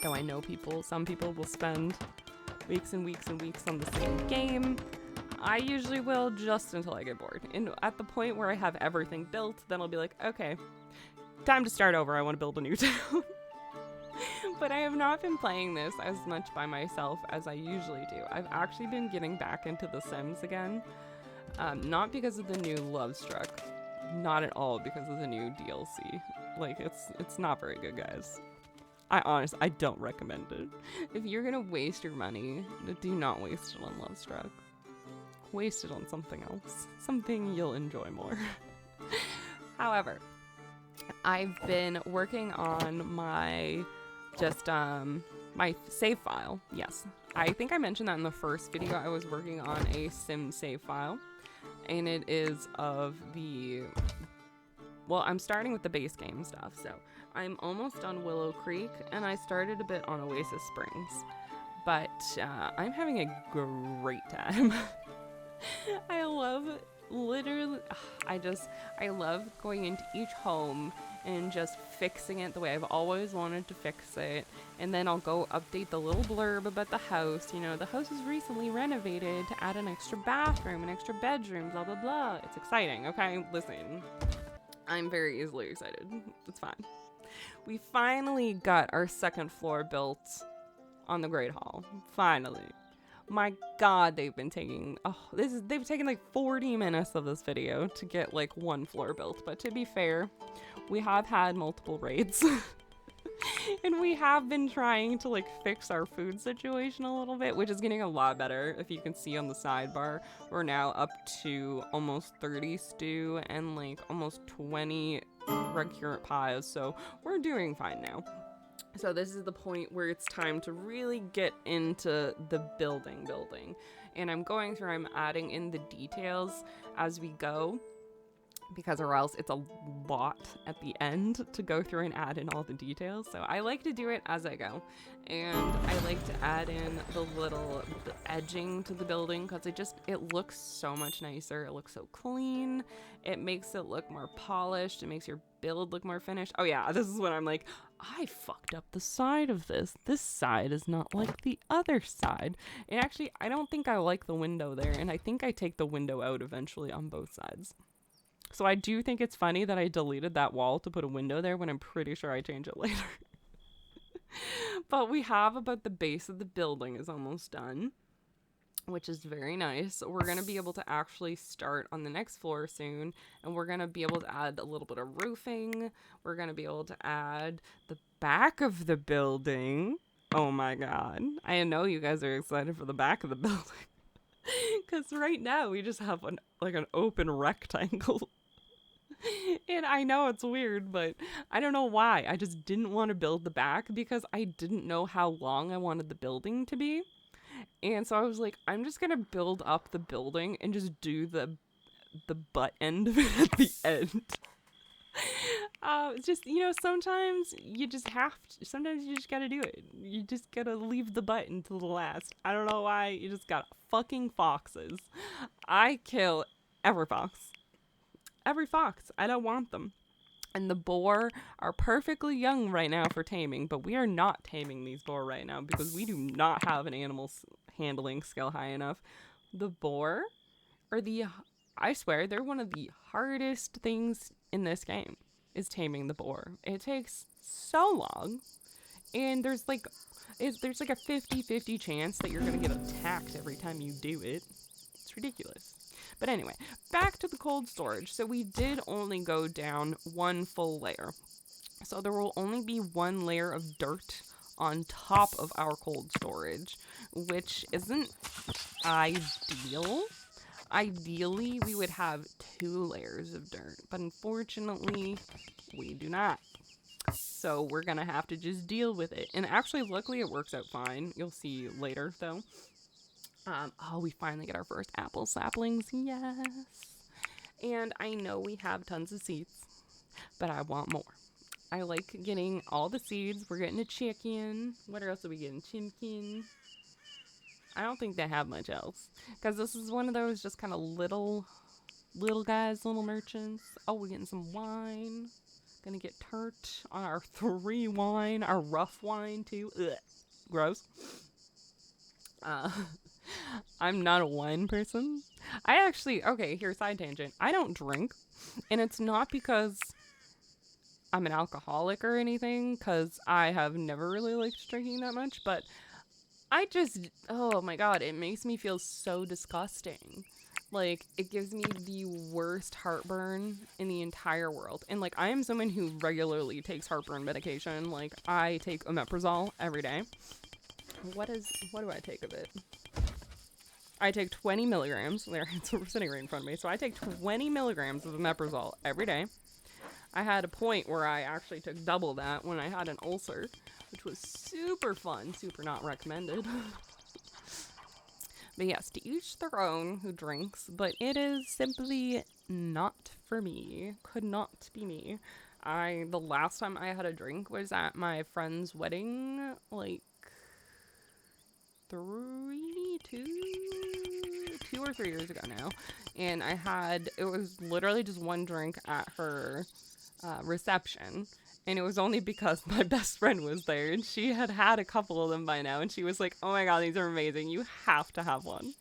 Though I know some people will spend weeks and weeks and weeks on the same game. I usually will, just until I get bored. And at the point where I have everything built, then I'll be like, okay, time to start over. I want to build a new town. But I have not been playing this as much by myself as I usually do. I've actually been getting back into The Sims again. Not because of the new Love Struck. Not at all because of the new DLC. Like, it's not very good, guys. I don't recommend it. If you're gonna waste your money, do not waste it on Love Struck. Waste it on something else. Something you'll enjoy more. However, I've been working on my my save file. Yes, I think I mentioned that in the first video. I was working on a sim save file, and it is of I'm starting with the base game stuff. So I'm almost done Willow Creek, and I started a bit on Oasis Springs, but I'm having a great time. I love going into each home and just fixing it the way I've always wanted to fix it. And then I'll go update the little blurb about the house. The house was recently renovated to add an extra bathroom, an extra bedroom, blah, blah, blah. It's exciting, okay? Listen, I'm very easily excited. It's fine. We finally got our second floor built on the Great Hall. Finally. My God, they've taken like 40 minutes of this video to get like one floor built. But to be fair, we have had multiple raids. And we have been trying to like fix our food situation a little bit, which is getting a lot better. If you can see on the sidebar, we're now up to almost 30 stew and like almost 20 red currant pies. So we're doing fine now. So this is the point where it's time to really get into the building. And I'm adding in the details as we go, because or else it's a lot at the end to go through and add in all the details. So I like to do it as I go. And I like to add in the edging to the building because it looks so much nicer. It looks so clean. It makes it look more polished. It makes your build look more finished. Oh yeah, this is when I'm like, I fucked up the side of this. This side is not like the other side. And actually, I don't think I like the window there. And I think I take the window out eventually on both sides. So I do think it's funny that I deleted that wall to put a window there when I'm pretty sure I change it later. But we have about the base of the building is almost done, which is very nice. We're going to be able to actually start on the next floor soon, and we're going to be able to add a little bit of roofing. We're going to be able to add the back of the building. Oh my god. I know you guys are excited for the back of the building. Because right now we just have an open rectangle. And I know it's weird, but I don't know why. I just didn't want to build the back because I didn't know how long I wanted the building to be. And so I was like, I'm just going to build up the building and just do the butt end of it at the end. Just, sometimes you just gotta do it. You just gotta leave the butt until the last. I don't know why. You just got fucking foxes. I kill every fox. Every fox. I don't want them. And the boar are perfectly young right now for taming, but we are not taming these boar right now because we do not have an animal handling skill high enough. The boar I swear, they're one of the hardest things in this game, is taming the boar. It takes so long, and there's like a 50-50 chance that you're gonna get attacked every time you do it. It's ridiculous. But anyway, back to the cold storage. So we did only go down one full layer. So there will only be one layer of dirt on top of our cold storage, which isn't ideal. Ideally, we would have 2 layers of dirt, but unfortunately, we do not. So we're gonna have to just deal with it. And actually, luckily, it works out fine. You'll see later, though. We finally get our first apple saplings. Yes. And I know we have tons of seeds, but I want more. I like getting all the seeds. We're getting a chicken. What else are we getting? Chimkin. I don't think they have much else, because this is one of those just kind of little guys, little merchants. Oh, we're getting some wine. Gonna get tart on our 3 wine, our rough wine too. Ugh. Gross. I'm not a wine person. Here's side tangent. I don't drink, and it's not because I'm an alcoholic or anything, because I have never really liked drinking that much, but oh my god, it makes me feel so disgusting. Like, it gives me the worst heartburn in the entire world. And, like, I am someone who regularly takes heartburn medication. Like, I take omeprazole every day. What do I take of it? I take 20 milligrams. There, it's sitting right in front of me. So I take 20 milligrams of omeprazole every day. I had a point where I actually took double that when I had an ulcer, which was super fun, super not recommended. But yes, to each their own who drinks, but it is simply not for me. Could not be me. The last time I had a drink was at my friend's wedding, like 2 or 3 years ago now. And it was literally just one drink at her reception. And it was only because my best friend was there, and she had had a couple of them by now, and she was like, oh my god, these are amazing, you have to have one.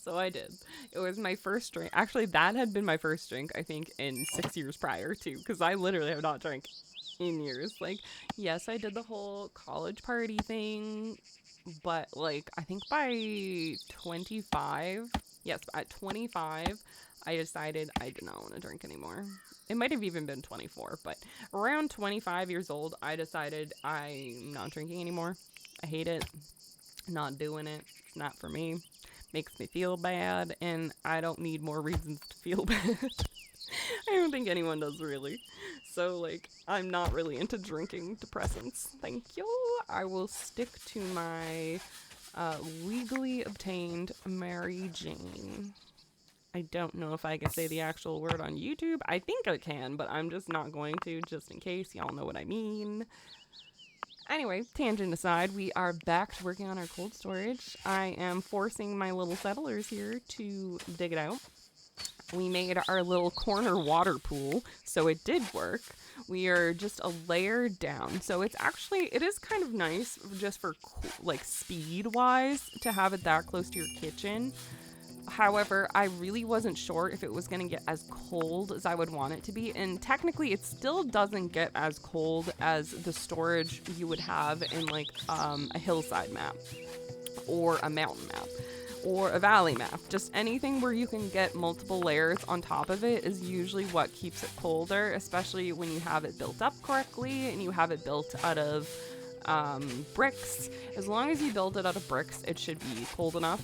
So I did. It was my first drink. Actually, that had been my first drink, I think, in 6 years prior too, because I literally have not drank in years. Like, yes, I did the whole college party thing, but like, I think by 25, Yes, at 25, I decided I did not want to drink anymore. It might have even been 24, but around 25 years old, I decided I'm not drinking anymore. I hate it. Not doing it. It's not for me. Makes me feel bad, and I don't need more reasons to feel bad. I don't think anyone does, really. So, like, I'm not really into drinking depressants. Thank you. I will stick to my legally obtained Mary Jane. I don't know if I can say the actual word on YouTube. I think I can, but I'm just not going to, just in case y'all know what I mean. Anyway, tangent aside, we are back to working on our cold storage. I am forcing my little settlers here to dig it out. We made our little corner water pool, so it did work. We are just a layer down, so it is kind of nice just for like speed wise to have it that close to your kitchen. However, I really wasn't sure if it was going to get as cold as I would want it to be, and technically it still doesn't get as cold as the storage you would have in like a hillside map or a mountain map or a valley map. Just anything where you can get multiple layers on top of it is usually what keeps it colder, especially when you have it built up correctly and you have it built out of bricks. As long as you build it out of bricks, it should be cold enough.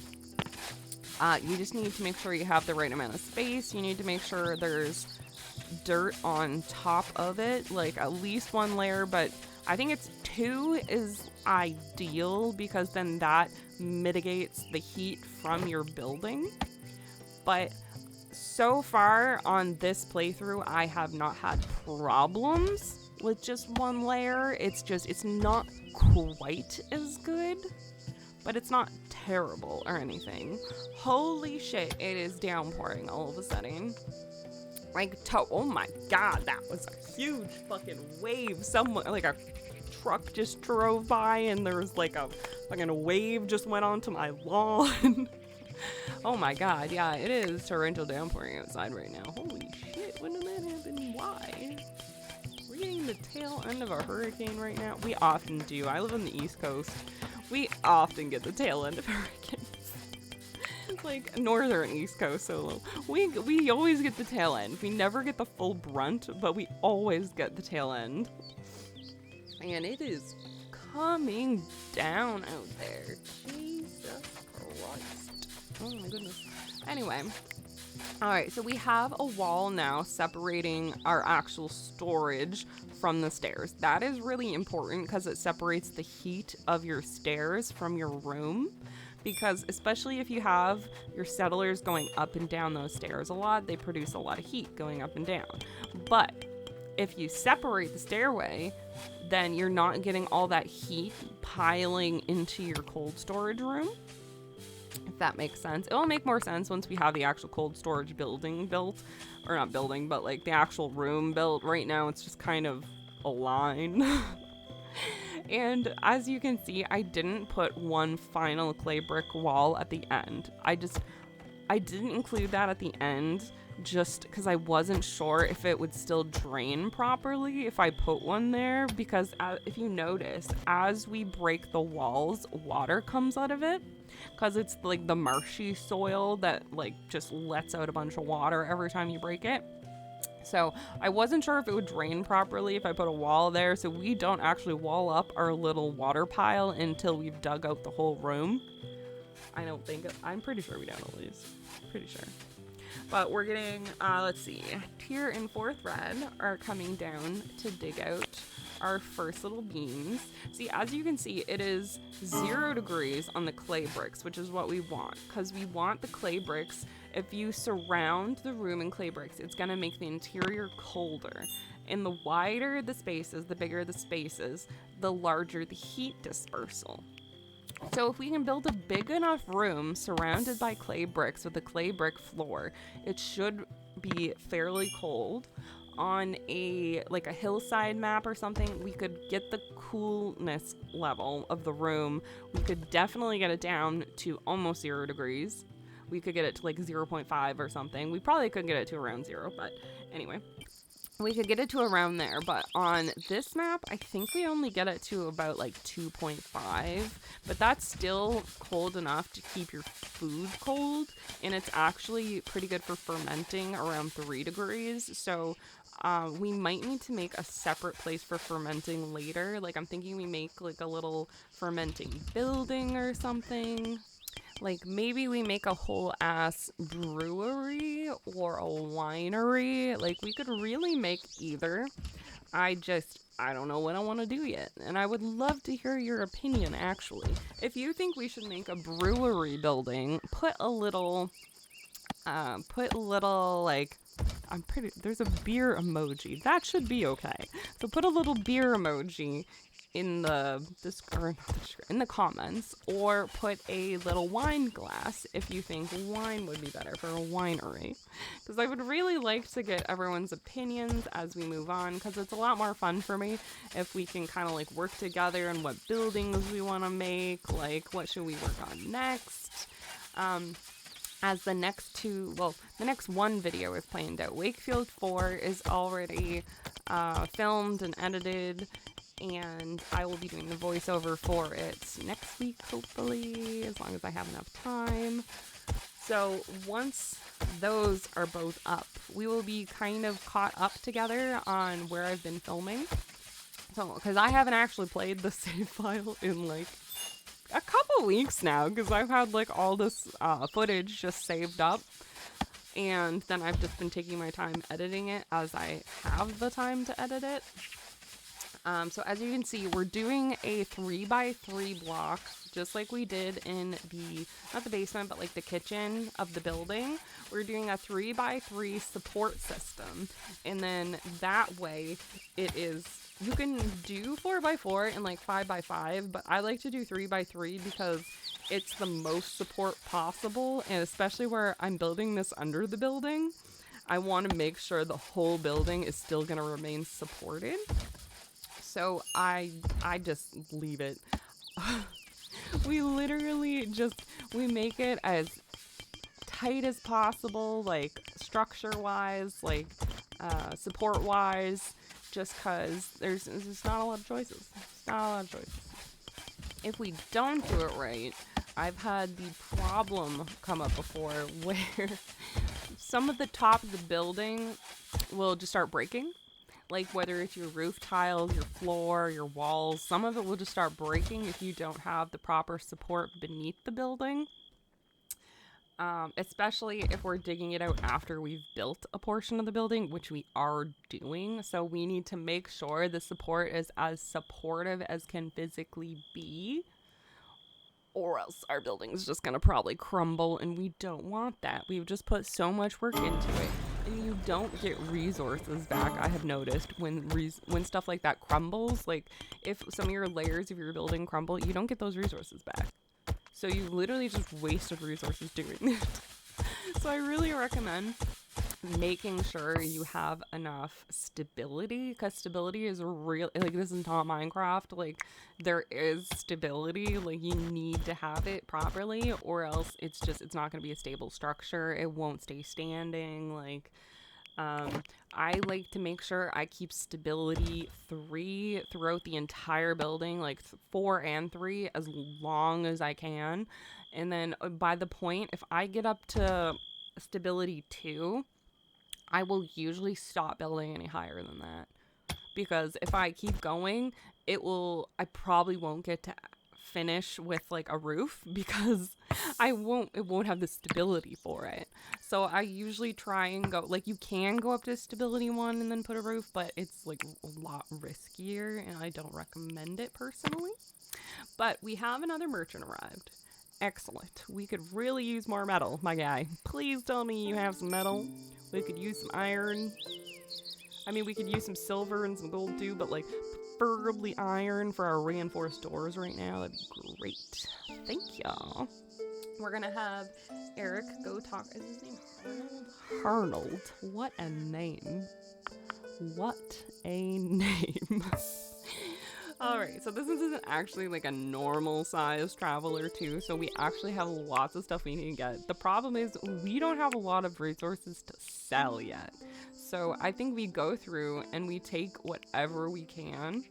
You just need to make sure you have the right amount of space. You need to make sure there's dirt on top of it, like at least one layer, but I think it's 2 is ideal because then that mitigates the heat from your building. But so far on this playthrough, I have not had problems with just 1 layer. It's not quite as good, but it's not terrible or anything. Holy shit, it is downpouring all of a sudden. Like, oh my god, that was a huge fucking wave. Someone, like a truck just drove by and there was like a fucking wave just went onto my lawn. Oh my god, yeah, it is torrential downpouring outside right now. Holy shit, when did that happen? Why? We're getting the tail end of a hurricane right now. We often do. I live on the East Coast. We often get the tail end of hurricanes. Like northern East Coast solo. We always get the tail end. We never get the full brunt, but we always get the tail end. And it is coming down out there. Jesus Christ. Oh my goodness. Anyway. Alright, so we have a wall now separating our actual storage from the stairs. That is really important because it separates the heat of your stairs from your room. Because especially if you have your settlers going up and down those stairs a lot, they produce a lot of heat going up and down. But if you separate the stairway, then you're not getting all that heat piling into your cold storage room. If that makes sense. It will make more sense once we have the actual cold storage building built. Or not building, but like the actual room built. Right now it's just kind of a line. And as you can see, I didn't put one final clay brick wall at the end. I didn't include that at the end just because I wasn't sure if it would still drain properly if I put one there, because if you notice, as we break the walls, water comes out of it because it's like the marshy soil that like just lets out a bunch of water every time you break it. So I wasn't sure if it would drain properly if I put a wall there, so we don't actually wall up our little water pile until we've dug out the whole room. I'm pretty sure we don't at least. Pretty sure. But we're getting, let's see, Tier and 4th Red are coming down to dig out our first little beams. See, as you can see, it is 0 degrees on the clay bricks, which is what we want, because we want the clay bricks. If you surround the room in clay bricks, it's going to make the interior colder. And the wider the spaces, the bigger the spaces, the larger the heat dispersal. So if we can build a big enough room surrounded by clay bricks with a clay brick floor, it should be fairly cold. On a hillside map or something, we could get the coolness level of the room. We could definitely get it down to almost 0 degrees. We could get it to like 0.5 or something. We probably couldn't get it to around 0, but anyway. we could get it to around there, but on this map, I think we only get it to about like 2.5, but that's still cold enough to keep your food cold, and it's actually pretty good for fermenting around 3 degrees, so we might need to make a separate place for fermenting later. Like, I'm thinking we make like a little fermenting building or something. Like, maybe we make a whole ass brewery or a winery. Like, we could really make either. I don't know what I want to do yet. And I would love to hear your opinion, actually. If you think we should make a brewery building, put a little, like, there's a beer emoji. That should be okay. So put a little beer emoji in the comments, or put a little wine glass if you think wine would be better for a winery, because I would really like to get everyone's opinions as we move on, because it's a lot more fun for me if we can kind of like work together on what buildings we want to make, like what should we work on next. As the next one video is planned out. Wakefield 4 is already filmed and edited, and I will be doing the voiceover for it next week, hopefully, as long as I have enough time. So once those are both up, we will be kind of caught up together on where I've been filming. So, because I haven't actually played the save file in like a couple weeks now, because I've had like all this footage just saved up, and then I've just been taking my time editing it as I have the time to edit it. So as you can see, we're doing a 3x3 block, just like we did in not the basement, but like the kitchen of the building. We're doing a 3x3 support system, and then that way you can do 4x4 and like 5x5, but I like to do 3x3 because it's the most support possible, and especially where I'm building this under the building, I want to make sure the whole building is still going to remain supported. So I just leave it. We literally we make it as tight as possible, like structure-wise, like support-wise, just because there's not a lot of choices. If we don't do it right, I've had the problem come up before where some of the top of the building will just start breaking. Like, whether it's your roof tiles, your floor, your walls, some of it will just start breaking if you don't have the proper support beneath the building. Especially if we're digging it out after we've built a portion of the building, which we are doing. So we need to make sure the support is as supportive as can physically be, or else our building's just going to probably crumble, and we don't want that. We've just put so much work into it. And you don't get resources back, I have noticed, when stuff like that crumbles. Like, if some of your layers of your building crumble, you don't get those resources back. So you literally just wasted resources doing it. So I really recommend making sure you have enough stability, because stability is real. Like, this is not Minecraft. Like, there is stability. Like, you need to have it properly, or else it's not going to be a stable structure. It won't stay standing. Like, I like to make sure I keep stability 3 throughout the entire building, like 4 and 3, as long as I can. And then by the point, if I get up to stability 2, I will usually stop building any higher than that, because if I keep going, I probably won't get to finish with like a roof, because it won't have the stability for it. So I usually try and go, like, you can go up to stability 1 and then put a roof, but it's like a lot riskier, and I don't recommend it personally. But we have another merchant arrived. Excellent. We could really use more metal, my guy. Please tell me you have some metal. We could use some iron. I mean, we could use some silver and some gold too, but like preferably iron for our reinforced doors right now. That'd be great. Thank y'all. We're gonna have Eric go talk. Is his name Arnold? Arnold. What a name. What a name. Alright, so this isn't actually like a normal size traveler too, so we actually have lots of stuff we need to get. The problem is we don't have a lot of resources to sell yet. So I think we go through and we take whatever we can.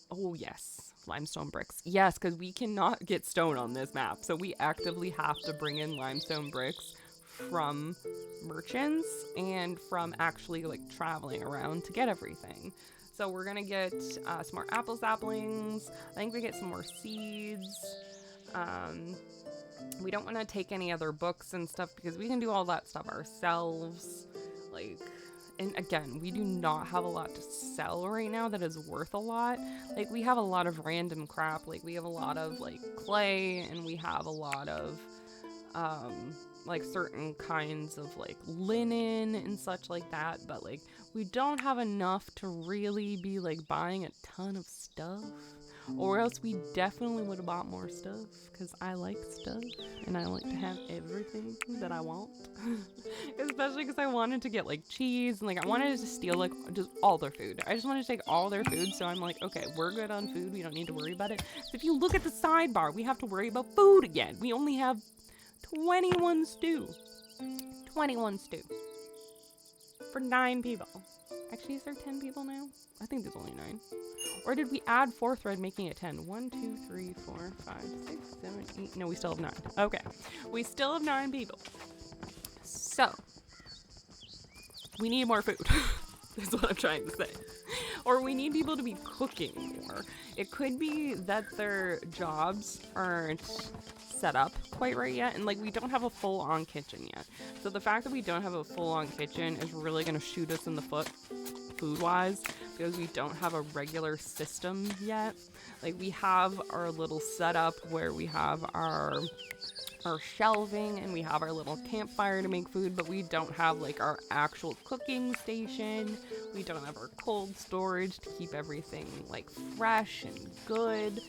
Oh yes, limestone bricks. Yes, because we cannot get stone on this map, so we actively have to bring in limestone bricks from merchants and from actually like traveling around to get everything. So we're gonna get some more apple saplings. I think we get some more seeds. We don't want to take any other books and stuff because we can do all that stuff ourselves. Like, and again, we do not have a lot to sell right now that is worth a lot. Like, we have a lot of random crap. Like, we have a lot of like clay, and we have a lot of like certain kinds of like linen and such like that, but like we don't have enough to really be like buying a ton of stuff, or else we definitely would have bought more stuff because I like stuff and I like to have everything that I want. Especially because I wanted to get like cheese and like I wanted to steal like just all their food. I just wanted to take all their food, so I'm like, okay, we're good on food, we don't need to worry about it. So if you look at the sidebar, we have to worry about food again. We only have 21 stew. 21 stew. For 9 people. Actually, is there 10 people now? I think there's only 9. Or did we add 4 thread, making it 10? 1, 2, 3, 4, 5, 6, 7, 8. No, we still have 9. Okay. We still have 9 people. So, we need more food. That's what I'm trying to say. Or we need people to be cooking more. It could be that their jobs aren't set up quite right yet, and like we don't have a full-on kitchen yet. So the fact that we don't have a full-on kitchen is really going to shoot us in the foot food-wise, because we don't have a regular system yet. Like, we have our little setup where we have our shelving and we have our little campfire to make food, but we don't have like our actual cooking station. We don't have our cold storage to keep everything like fresh and good.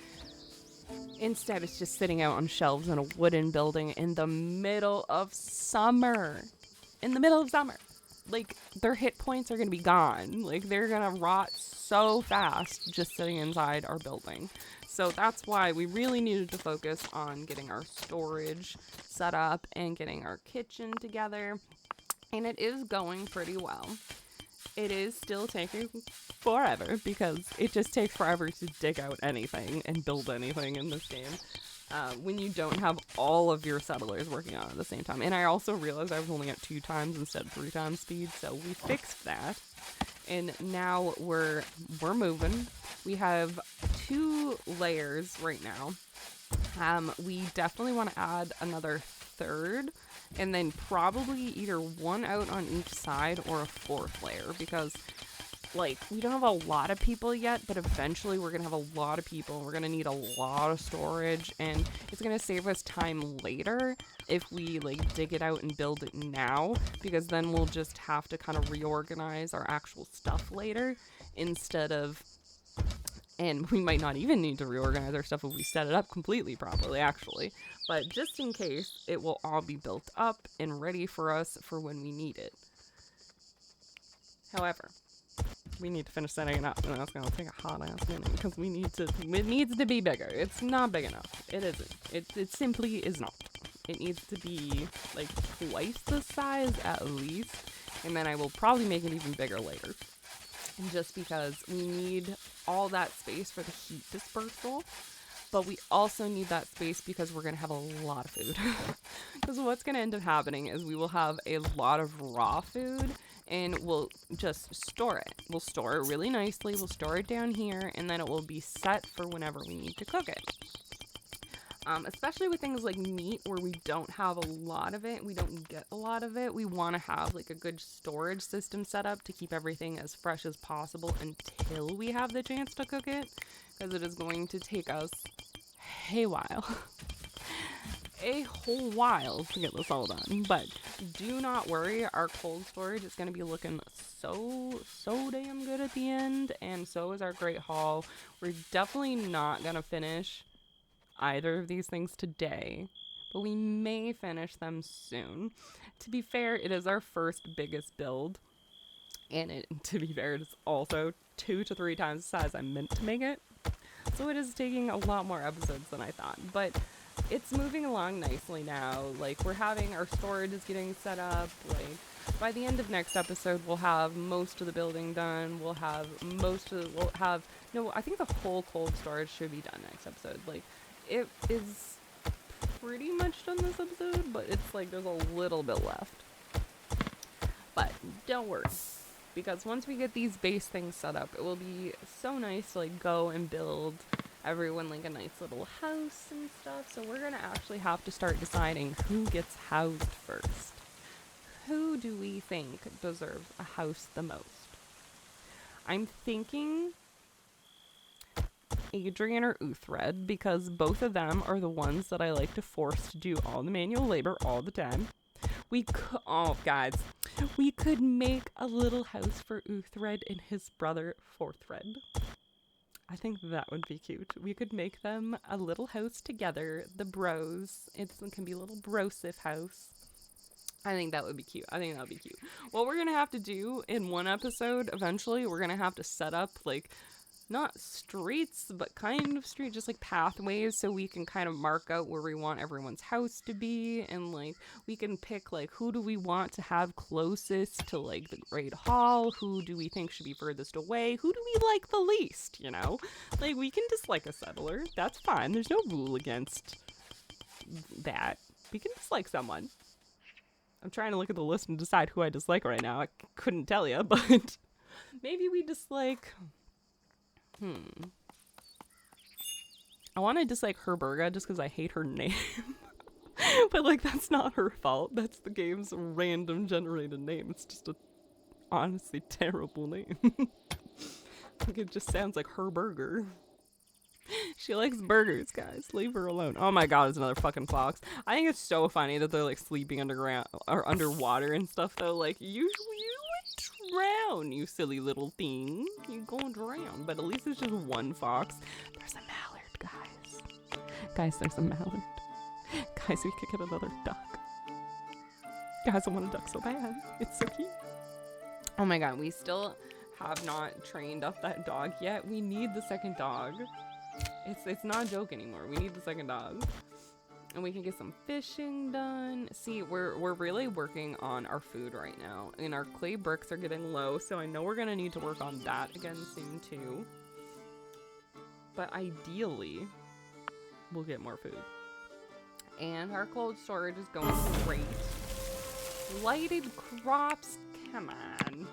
Instead, it's just sitting out on shelves in a wooden building in the middle of summer. In the middle of summer. Like, their hit points are going to be gone. Like, they're going to rot so fast just sitting inside our building. So that's why we really needed to focus on getting our storage set up and getting our kitchen together. And it is going pretty well. It is still taking forever because it just takes forever to dig out anything and build anything in this game when you don't have all of your settlers working on it at the same time. And I also realized I was only at 2 times instead of 3 times speed, so we fixed that. And now we're moving. We have 2 layers right now. We definitely want to add another 3rd, and then probably either 1 out on each side or a 4th layer, because like we don't have a lot of people yet, but eventually we're gonna have a lot of people and we're gonna need a lot of storage, and it's gonna save us time later if we like dig it out and build it now, because then we'll just have to kind of reorganize our actual stuff later instead of, and we might not even need to reorganize our stuff if we set it up completely properly, actually. But just in case, it will all be built up and ready for us for when we need it. However, we need to finish setting it up, and that's going to take a hot ass minute because it needs to be bigger. It's not big enough. It isn't. It simply is not. It needs to be like twice the size at least, and then I will probably make it even bigger later. And just because we need all that space for the heat dispersal, but we also need that space because we're going to have a lot of food. Because what's going to end up happening is we will have a lot of raw food, and we'll just store it. We'll store it really nicely. We'll store it down here, and then it will be set for whenever we need to cook it. Especially with things like meat, where we don't have a lot of it, we don't get a lot of it, we want to have like a good storage system set up to keep everything as fresh as possible until we have the chance to cook it, because it is going to take us a while. A whole while to get this all done. But do not worry, our cold storage is going to be looking so damn good at the end, and so is our Great Hall. We're definitely not going to finish either of these things today, but we may finish them soon. To be fair, it is our first biggest build, And it, to be fair, it's also 2 to 3 times the size I meant to make it. So it is taking a lot more episodes than I thought. But it's moving along nicely now. Like, we're having, our storage is getting set up. Like, by the end of next episode, we'll have most of the building done. We'll have I think the whole cold storage should be done next episode. Like, it is pretty much done this episode, but it's like there's a little bit left. But don't worry, because once we get these base things set up, it will be so nice to like go and build everyone like a nice little house and stuff. So we're gonna actually have to start deciding who gets housed first. Who do we think deserves a house the most? I'm thinking Adrian or Uthred, because both of them are the ones that I like to force to do all the manual labor all the time. Guys, we could make a little house for Uthred and his brother Forthred. I think that would be cute. We could make them a little house together, the bros. It can be a little brosif house. I think that would be cute. What we're going to have to do in one episode, eventually, we're going to have to set up, like, not streets, but kind of streets, just like pathways, so we can kind of mark out where we want everyone's house to be, and like we can pick like who do we want to have closest to like the Great Hall, who do we think should be furthest away, who do we like the least, you know? Like, we can dislike a settler, that's fine, there's no rule against that. We can dislike someone. I'm trying to look at the list and decide who I dislike right now. I couldn't tell you, but maybe we dislike... I want to dislike Herberga just because I hate her name. But, like, that's not her fault. That's the game's random generated name. It's just a honestly terrible name. Like, it just sounds like her burger. She likes burgers, guys. Leave her alone. Oh my god, it's another fucking fox. I think it's so funny that they're, like, sleeping underground or underwater and stuff, though. Like, you would drown, you silly little thing. You gonna drown. But at least it's just one fox. There's a mallard, guys. Guys, there's a mallard. Guys, we could get another duck. Guys, I want a duck so bad. It's so cute. Oh my god, we still have not trained up that dog yet. We need the second dog. It's not a joke anymore. We need the second dog. And we can get some fishing done. See, we're really working on our food right now. And our clay bricks are getting low, so I know we're going to need to work on that again soon too. But ideally, we'll get more food. And our cold storage is going great. Lighted crops, come on.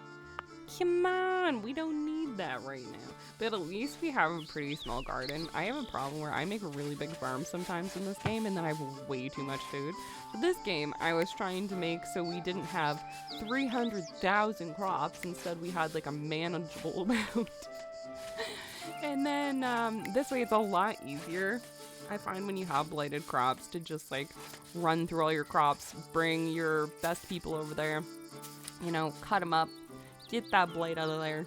Come on, we don't need that right now. But at least we have a pretty small garden. I have a problem where I make a really big farm sometimes in this game, and then I have way too much food. For this game, I was trying to make so we didn't have 300,000 crops. Instead, we had like a manageable amount. And then this way it's a lot easier. I find when you have blighted crops to just like run through all your crops, bring your best people over there, you know, cut them up, get that blight out of there.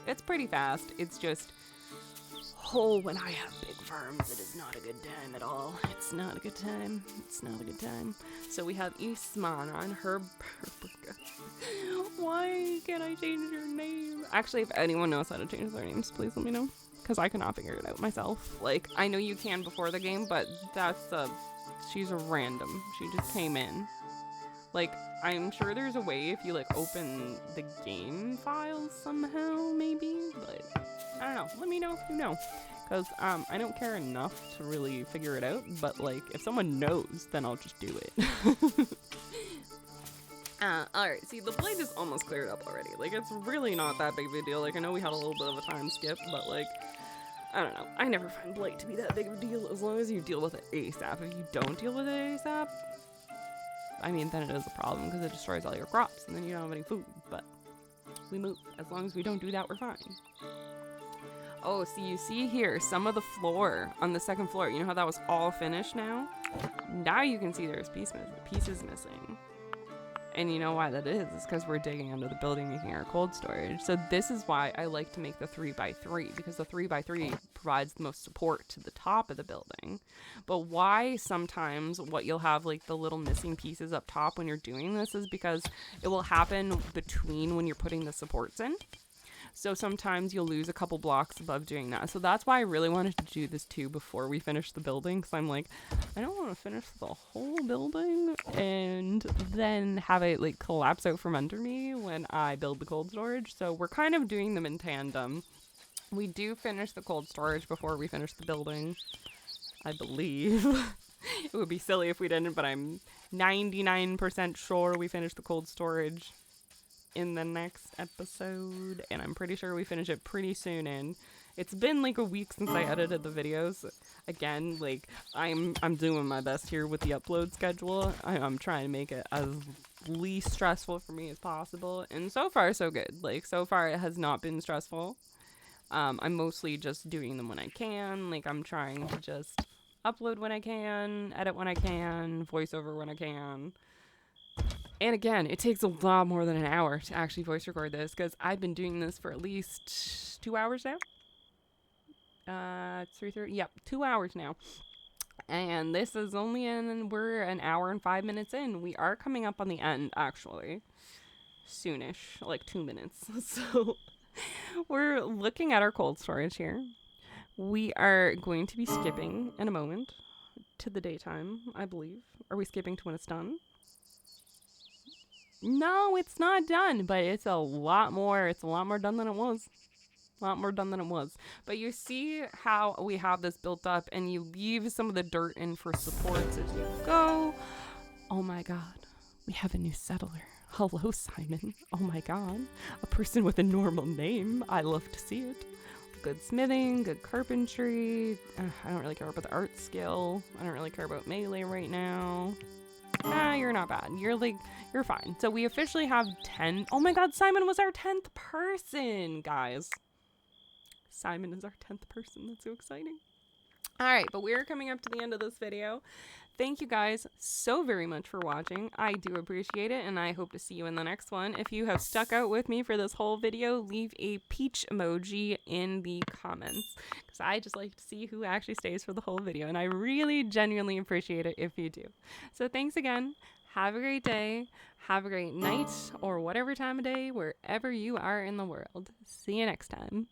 It's pretty fast. It's just, when I have big farms, it is not a good time at all. It's not a good time. It's not a good time. So we have Isman on her. Why can't I change your name? Actually, if anyone knows how to change their names, please let me know. Because I cannot figure it out myself. Like, I know you can before the game, but she's a random. She just came in. Like, I'm sure there's a way if you, like, open the game files somehow, maybe, but I don't know. Let me know if you know, because I don't care enough to really figure it out, but, like, if someone knows, then I'll just do it. Alright, see, the blade is almost cleared up already. Like, it's really not that big of a deal. Like, I know we had a little bit of a time skip, but, like, I don't know. I never find blight to be that big of a deal as long as you deal with it ASAP. If you don't deal with it ASAP, I mean, then it is a problem because it destroys all your crops and then you don't have any food, but we move. As long as we don't do that, we're fine. Oh, see, you see here, some of the floor on the second floor. You know how that was all finished now? Now you can see there's pieces missing. And you know why that is? It's because we're digging under the building making our cold storage. So this is why I like to make the 3x3, because the 3x3 provides the most support to the top of the building. But why sometimes what you'll have like the little missing pieces up top when you're doing this is because it will happen between when you're putting the supports in. So sometimes you'll lose a couple blocks above doing that. So that's why I really wanted to do this too before we finish the building. Because I'm like, I don't want to finish the whole building and then have it like collapse out from under me when I build the cold storage. So we're kind of doing them in tandem. We do finish the cold storage before we finish the building, I believe. It would be silly if we didn't, but I'm 99% sure we finish the cold storage in the next episode, and I'm pretty sure we finish it pretty soon. And it's been like a week since I edited the videos. Again, like I'm doing my best here with the upload schedule. I'm trying to make it as least stressful for me as possible, and so far so good. Like so far it has not been stressful. I'm mostly just doing them when I can. Like I'm trying to just upload when I can, edit when I can, voiceover when I can. And again, it takes a lot more than an hour to actually voice record this because I've been doing this for at least 2 hours now. 3:30. Yep, 2 hours now. And this is only we're an hour and 5 minutes in. We are coming up on the end, actually. Soonish, like 2 minutes. So we're looking at our cold storage here. We are going to be skipping in a moment to the daytime, I believe. Are we skipping to when it's done? No, it's not done, but it's a lot more done than it was. A lot more done than it was. But you see how we have this built up and you leave some of the dirt in for supports as you go. Oh my God, we have a new settler. Hello, Simon. Oh my God, a person with a normal name. I love to see it. Good smithing, good carpentry. I don't really care about the art skill. I don't really care about melee right now. You're not bad. You're fine. So we officially have 10. Oh my God, Simon was our 10th person, guys. Simon is our 10th person. That's so exciting. All right, but we're coming up to the end of this video. Thank you guys so very much for watching. I do appreciate it, and I hope to see you in the next one. If you have stuck out with me for this whole video, leave a peach emoji in the comments, because I just like to see who actually stays for the whole video, and I really genuinely appreciate it if you do. So thanks again. Have a great day. Have a great night, or whatever time of day, wherever you are in the world. See you next time.